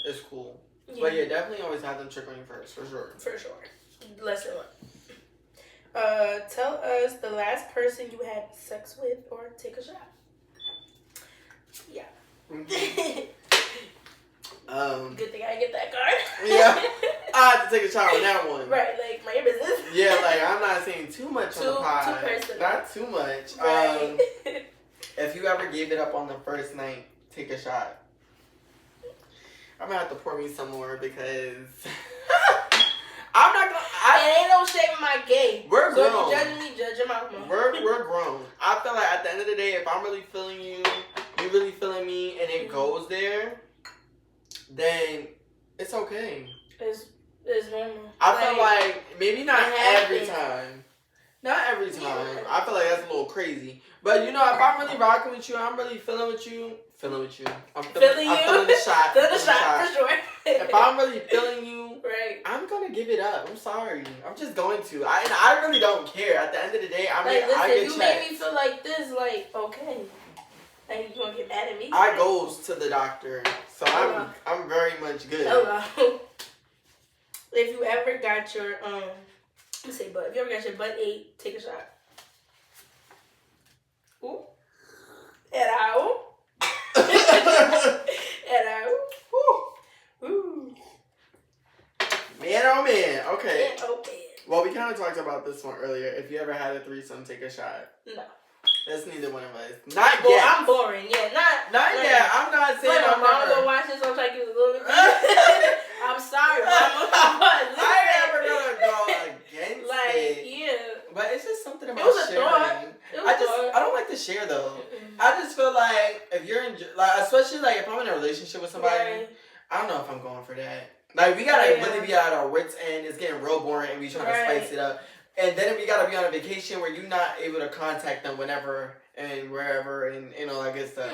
It's cool. Yeah. But yeah, definitely always have them trick on you first, for sure. For sure. Lesson 1. Tell us the last person you had sex with, or take a shot. Yeah. Mm-hmm. Good thing I get that card. Yeah. I have to take a shot on that one. Right, like, my business. Yeah, like, I'm not saying too much on the pod. Too personal. Not too much. Right. If you ever gave it up on the first night, take a shot. I'm gonna have to pour me some more because I'm not gonna. It ain't no shame in my game. We're grown. So if you judging me, judge your mouth. We're grown. I feel like at the end of the day, if I'm really feeling you, you really feeling me, and it goes there, then it's okay. It's normal. I feel like maybe not every time. Not every time. Yeah. I feel like that's a little crazy. But you know, if I'm really rocking with you, I'm really feeling with you. I'm feeling the shot. Feeling the shot, for sure. If I'm really feeling you, right, I'm gonna give it up. I'm sorry. I'm just going to. I really don't care. At the end of the day, I get checked. You made me feel like this, like, okay. And you gonna get mad at me? I goes to the doctor. So I'm very much good. Hello. If you ever got your let's say butt. If you ever got your butt ate, take a shot. Ooh. And out. And out. Ooh. Man, oh man. Okay. Man, oh man. Well, we kind of talked about this one earlier. If you ever had a threesome, take a shot. No. That's neither one of us. Not yet. I'm boring. Yeah, not yet. I'm not saying I'm never. gonna watch this. I'm trying to give it a little bit. I'm sorry, Mama. I ain't ever gonna go against it. Yeah. But it's just something about it was sharing. I don't like to share though. I just feel like if you're especially like if I'm in a relationship with somebody, I don't know if I'm going for that. Like we gotta really be at our wits end. It's getting real boring and we trying to spice it up. And then we gotta be on a vacation where you're not able to contact them whenever and wherever and all that good stuff.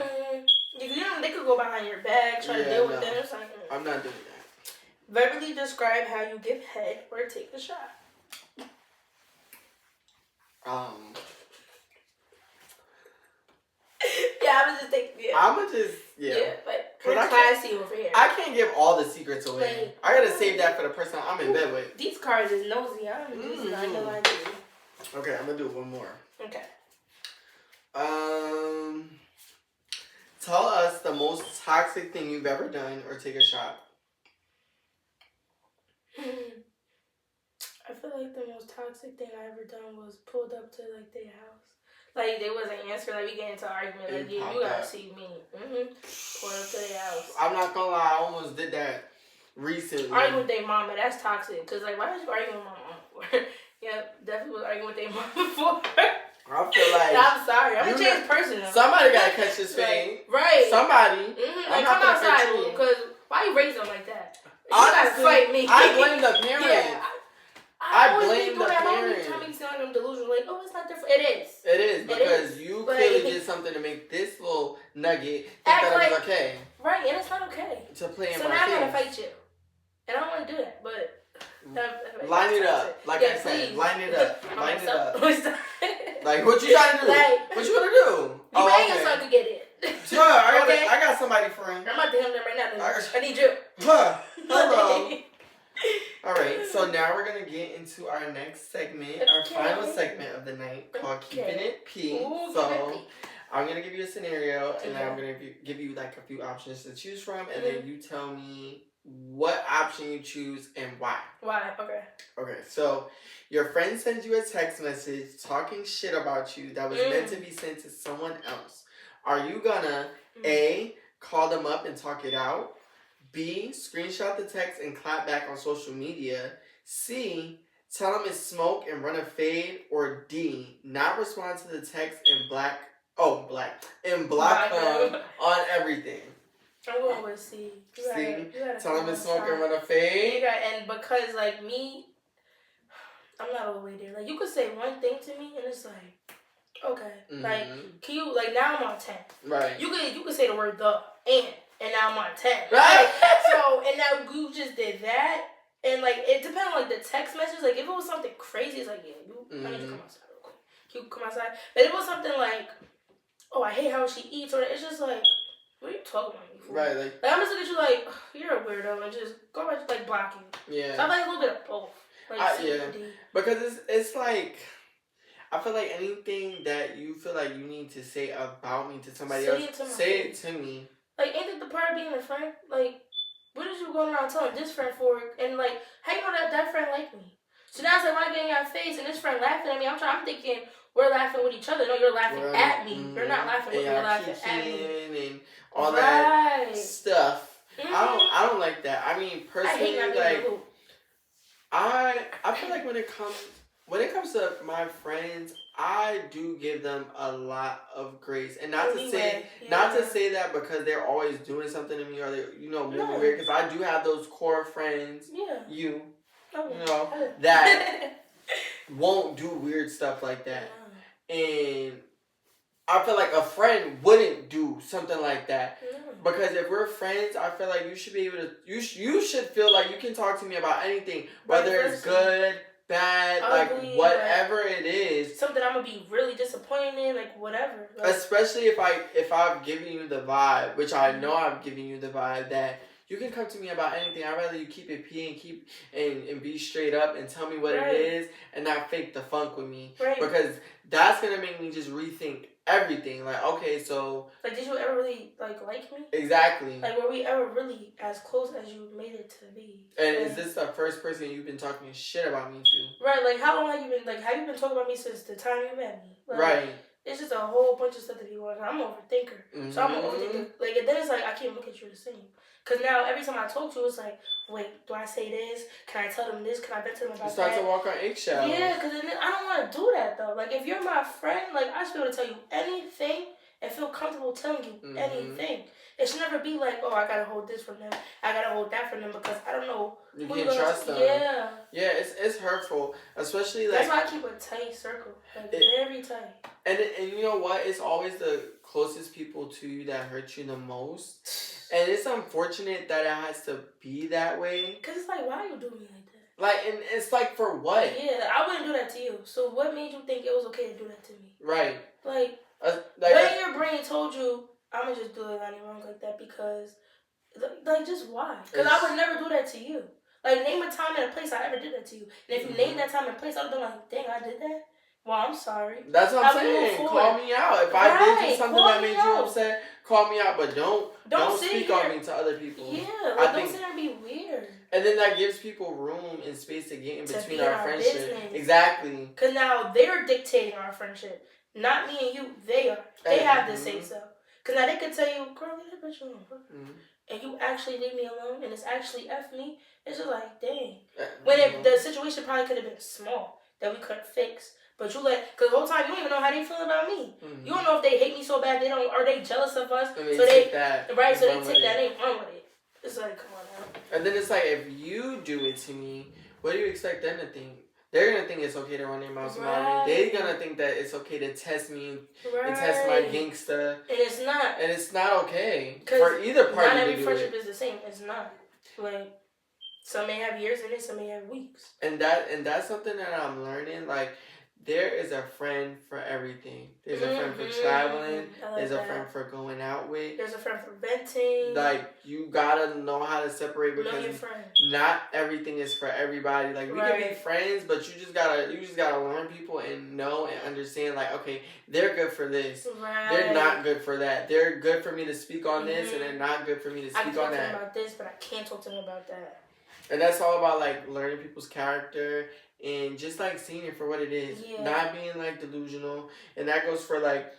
They could go behind your back, try to deal with them or something. I'm not doing that. Verbally describe how you give head or take the shot. But we're classy over here. I can't give all the secrets away. I gotta save that for the person I'm in bed with. These cards is nosy. I'm not gonna lie to you. Okay, I'm gonna do one more. Okay. Tell us the most toxic thing you've ever done or take a shot. I feel like the most toxic thing I ever done was pulled up to like their house. Like they wasn't answering. Like we get into an argument. Like you gotta see me. Pulled up to their house. I'm not gonna lie. I almost did that recently. Arguing with their mama. That's toxic. Cause like why did you argue with my mom for? Yeah, definitely was arguing with their mama for. I feel like I'm sorry. I'm a changed person. Somebody gotta catch this fade. Right. Somebody. Like come outside. Cause why you raise them like that? You honestly, gotta fight me. I blame the parents. Yeah. I blame the parents. Tell me sounding them delusional. Like, oh, it's not different. It is. It is because you clearly did something to make this little nugget think that it was okay. Right, and it's not okay. To play in so my now face. I gotta fight you, and I don't want to do that. But Line it up. Like I said, line it up. Line it up. Like, what you trying to do? Like, what you want to do? You ain't your son to get it. Sure, I got somebody for him. I'm about to hit him right now. I need you. Hello. All right, so now we're going to get into our next segment, our final segment of the night called Keeping It P. Ooh, so I'm going to give you a scenario, and then I'm going to give you like a few options to choose from, and then you tell me what option you choose and why. Why? Okay. Okay, so your friend sends you a text message talking shit about you that was meant to be sent to someone else. Are you gonna A, call them up and talk it out? B, screenshot the text and clap back on social media? C, tell them it's smoke and run a fade? Or D, not respond to the text and block them on everything? I'm going with C. You gotta tell them it's smoke and run a fade? And because, like, me, I'm not all the way there. Like, you could say one thing to me and it's like, okay. Like, can you, like, now I'm on 10. Right. You could say the word the and now I'm on 10. Right. So, and now you just did that. And, like, it depends on, like, the text message. Like, if it was something crazy, it's like, yeah, I need to come outside real quick. You come outside. But if it was something like, oh, I hate how she eats, or it's just like, what are you talking about me for? Right, like I'm just looking at you like, you're a weirdo, and just go back to, like, blocking. Yeah. So I like a little bit of both. Like, yeah. Because it's like, I feel like anything that you feel like you need to say about me to somebody else, say it to me. Like, ain't it the part of being a friend? Like, what is you going around telling this friend for? And, like, how you know that friend like me? So now it's like, when I get in your face and this friend laughing at me, I'm thinking, we're laughing with each other. No, you're laughing at me. You're not laughing with me. You're laughing at me. And all that stuff. I don't like that. I mean, personally, I feel like when it comes to my friends, I do give them a lot of grace, and not to say that because they're always doing something to me or they moving weird. Because I do have those core friends. Yeah. That won't do weird stuff like that. And I feel like a friend wouldn't do something like that. Because if we're friends, I feel like you should be able to, you should feel like you can talk to me about anything. Whether it's good, bad, ugly, like whatever it is. Something I'm going to be really disappointed in, like whatever. Like, especially if I've given you the vibe, which I know I'm giving you the vibe that you can come to me about anything. I'd rather you keep it P and be straight up and tell me what it is and not fake the funk with me. Right. Because that's going to make me just rethink everything. Like, okay, so... Like, did you ever really, like me? Exactly. Like, were we ever really as close as you made it to be? And is this the first person you've been talking shit about me to? Right, like, how long have you been, like, have you been talking about me since the time you met me? Like, right. It's just a whole bunch of stuff to be going on. I'm an overthinker. So I'm an overthinker. Like, and then it's like, I can't look at you the same. Because now, every time I talk to you, it's like, wait, do I say this? Can I tell them this? Can I vent to them about that? You start to walk on eggshells. Yeah, because I don't want to do that, though. Like, if you're my friend, like, I should be able to tell you anything and feel comfortable telling you anything. It should never be like, oh, I got to hold this from them. I got to hold that from them because I don't know. You can't trust them. Yeah. Yeah, it's hurtful. Especially, like... That's why I keep a tight circle. Like, very tight. And you know what? It's always the closest people to you that hurt you the most. And it's unfortunate that it has to be that way. Because it's like, why are you doing me like that? Like, and it's like, for what? Yeah, I wouldn't do that to you. So what made you think it was okay to do that to me? Right. Like when your brain told you, I'm going to just do it wrong like that because, like, just why? Because I would never do that to you. Like, name a time and a place I ever did that to you. And if you named that time and place, I would have been like, dang, I did that? Well, I'm sorry. That's what I'm saying. Call me out. If I did do something that made you upset, call me out. But don't speak on me to other people. Yeah, like, don't sit there and be weird. And then that gives people room and space to get in between our friendship. Business. Exactly. Because now they're dictating our friendship. Not me and you. They are. They have to say so. Because now they could tell you, girl, leave that bitch alone. And you actually leave me alone and it's actually F me. It's just like, dang. When the situation probably could have been small that we couldn't fix. But you because the whole time you don't even know how they feel about me. You don't know if they hate me so bad are they jealous of us? So they take that. Right, so they take that and they run with it. It's like, come on now. And then it's like, if you do it to me, what do you expect them to think? They're going to think it's okay to run their mouths about me. They're going to think that it's okay to test me and test my gangsta. And it's not. And it's not okay for either party to do it. Not every friendship is the same. It's not. Like, Some may have years in it, some may have weeks. And that's something that I'm learning. Like, there is a friend for everything. There's a friend for traveling. There's a friend for going out with. There's a friend for venting. Like, you gotta know how to separate, because know your friend. Not everything is for everybody. Like, we can be friends, but you just gotta learn people and know and understand. Like, okay, they're good for this. Right. They're not good for that. They're good for me to speak on this, and they're not good for me to speak on that. I can talk to them about this, but I can't talk to them about that. And that's all about, like, learning people's character and just, like, seeing it for what it is. Yeah. Not being, like, delusional. And that goes for, like,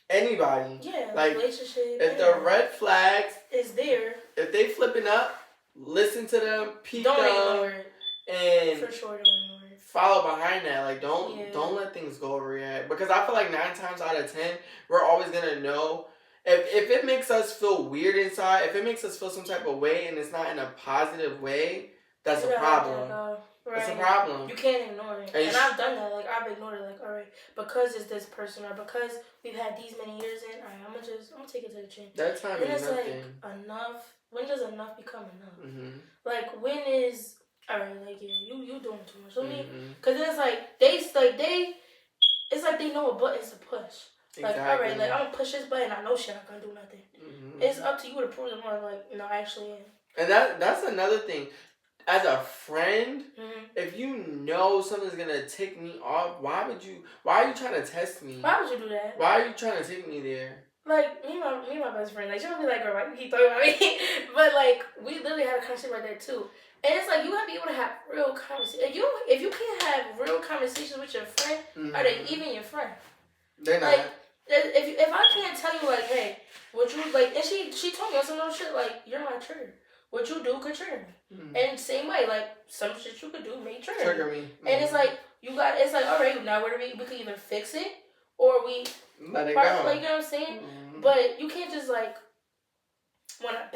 anybody. Yeah, like, relationship. If the red flags is there, if they flipping up, listen to them, peep don't them, ignore it. And for sure, don't ignore it. Follow behind that. Like, don't let things go over your head. Because I feel like 9 times out of 10, we're always gonna know. If it makes us feel weird inside, if it makes us feel some type of way and it's not in a positive way, that's a problem. Right. That's a problem. You can't ignore it. And I've done that. Like, I've ignored it. Like, all right, because it's this person, or because we've had these many years in, all right, I'm gonna take it to the chin. That time and is it's nothing. Like, enough. When does enough become enough? Mm-hmm. Like, when is, all right, like, yeah, you doing too much. So because it's like, it's like they know what buttons to push. Like, exactly. All right, like, I'm gonna push this button. I know shit not gonna do nothing. Mm-hmm. It's up to you to prove them more. Like, no, I actually am. And that's another thing. As a friend, if you know something's gonna tick me off, why are you trying to test me? Why would you do that? Why are you trying to take me there? Like, me and my best friend, like, she'll be like, girl, why you keep talking about me? But, like, we literally had a conversation like that, too. And it's like, you gotta be able to have real conversations. If you can't have real conversations with your friend, are they even your friend? They're not. Like, if I can't tell you, like, hey, what you, like, and she told me on some other shit, like, you're my trigger. What you do could trigger me. And same way, like, some shit you could do may trigger me. And it's like, it's like, all right, now we can either fix it or we let it go. Like, you know what I'm saying? But you can't just, like, like,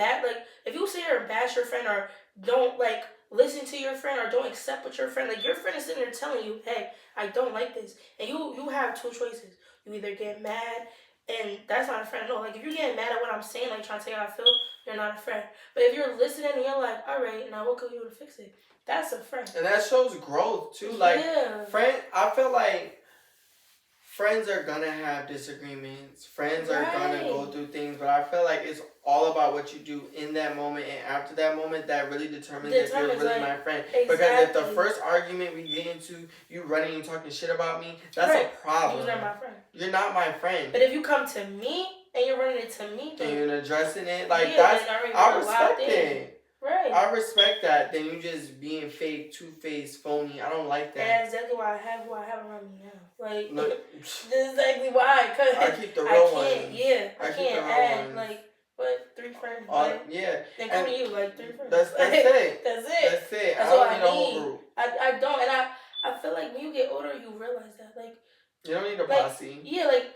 if you sit here and bash your friend or don't, like, listen to your friend or don't accept what your friend, like, your friend is sitting there telling you, hey, I don't like this. And you have 2 choices. You either get mad, and that's not a friend at all. Like, if you're getting mad at what I'm saying, like, trying to tell you how I feel, you're not a friend. But if you're listening and you're like, all right, now what could you do to fix it? That's a friend. And that shows growth, too. Like, I feel like friends are gonna have disagreements. Friends are gonna go through things. But I feel like it's all about what you do in that moment and after that moment that really determines if you're really my friend. Exactly. Because if the first argument we get into, you running and talking shit about me, that's a problem. You're not my friend. You're not my friend. But if you come to me and you're running it to me, then and you're addressing it, like, I respect it. Right. I respect that. Then you just being fake, two-faced, phony. I don't like that. And that's exactly why I have who I have around me now. Like, that's exactly why. Cause I keep the real ones. I can't add, like, what, 3 friends? Yeah. Including you, like, 3 friends. That's it. That's it. That's it. That's I don't all need a whole group. I don't. And I feel like when you get older, you realize that. Like, you don't need a posse. Yeah, like,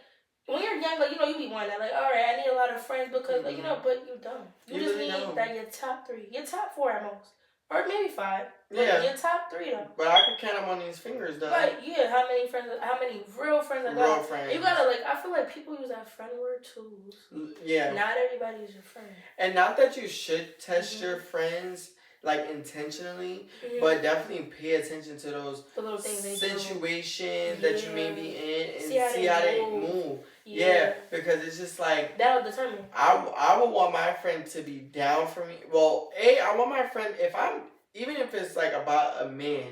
when you're young, like, you be wanting that. Like, all right, I need a lot of friends because, like, but you don't. You just really need that your top 3. Your top 4 at most. Or maybe 5. But your top 3, though. But I can count them on these fingers, though. Like, how many real friends I got. Real friends. You gotta, like, I feel like people use that friend word too. Yeah. Not everybody is your friend. And not that you should test your friends, like, intentionally, but definitely pay attention to those little things situations that you may be in and see how they move. Yeah, because it's just like, that'll determine. I would want my friend to be down for me. Well, I want my friend, even if it's like about a man.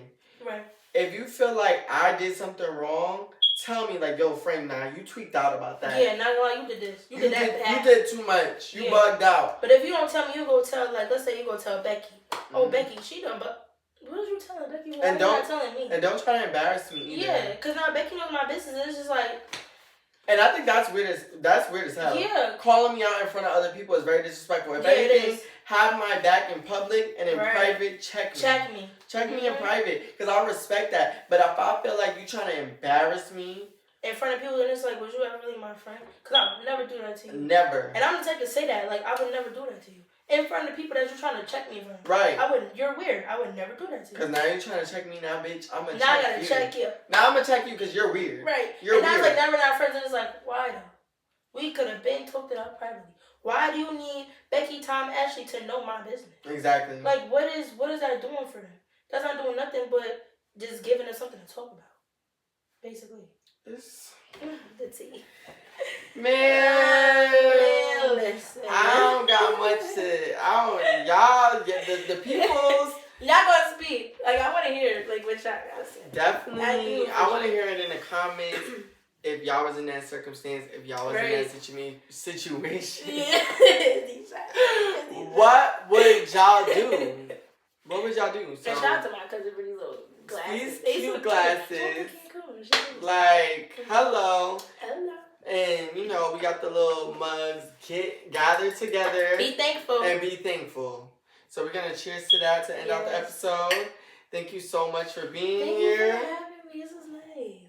Right. If you feel like I did something wrong, tell me, like, yo, friend, you tweaked out about that. Yeah, not gonna lie, you did this. You did that bad. You did too much. You bugged out. But if you don't tell me, you go tell, like, let's say you go tell Becky. Oh, Becky, she done, but what did you telling Becky? Why are you not telling me? And don't try to embarrass me either. Yeah, because now Becky knows my business, and it's just like... And I think that's weird as hell. Yeah. Calling me out in front of other people is very disrespectful. If anything, have my back in public, and in private, check me. Check me in private, because I respect that. But if I feel like you trying to embarrass me in front of people, then it's like, was you ever really my friend? Because I would never do that to you. Never. And I'm the type to say that. Like, I would never do that to you. In front of people that you're trying to check me from. Right. You're weird. I would never do that to you. Because now you're trying to check me now, bitch. I'm going to check you. Now I got to check you. Now I'm going to check you because you're weird. Right. You're weird. And I was like, now we're not friends. And it's like, why though? We could have been talked it out privately. Why do you need Becky, Tom, Ashley to know my business? Exactly. Like, what is that doing for them? That's not doing nothing but just giving us something to talk about. Basically. It's... The tea. Man, listen. I don't got much to. Y'all, the people's. Y'all gonna speak. Like, I want to hear, like, what y'all gotta say. Definitely. I want to hear it in the comments. If y'all was in that circumstance, if y'all was in that situation. Yeah. What would y'all do? What would y'all do? So, and shout out to my cousin with these little glasses. These cute glasses. Like, hello. Hello. And, you know, we got the little mugs. Gather together. Be thankful. And be thankful. So we're going to cheers to that to end out the episode. Thank you so much for being here. Thank you for having me. This was nice.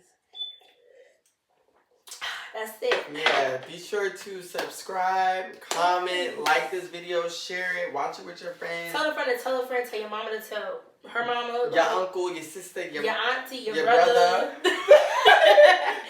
That's it. Yeah, be sure to subscribe, comment, like this video, share it, watch it with your friends. Tell a friend to tell a friend, tell your mama to tell her mama. Your uncle, your sister, your auntie, your brother.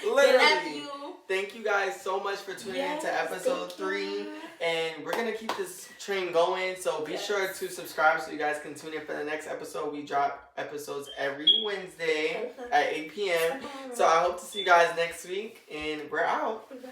Literally. Your nephew. Thank you guys so much for tuning in to episode 3. And we're going to keep this train going. So be sure to subscribe so you guys can tune in for the next episode. We drop episodes every Wednesday at 8 p.m. So I hope to see you guys next week. And we're out. Bye.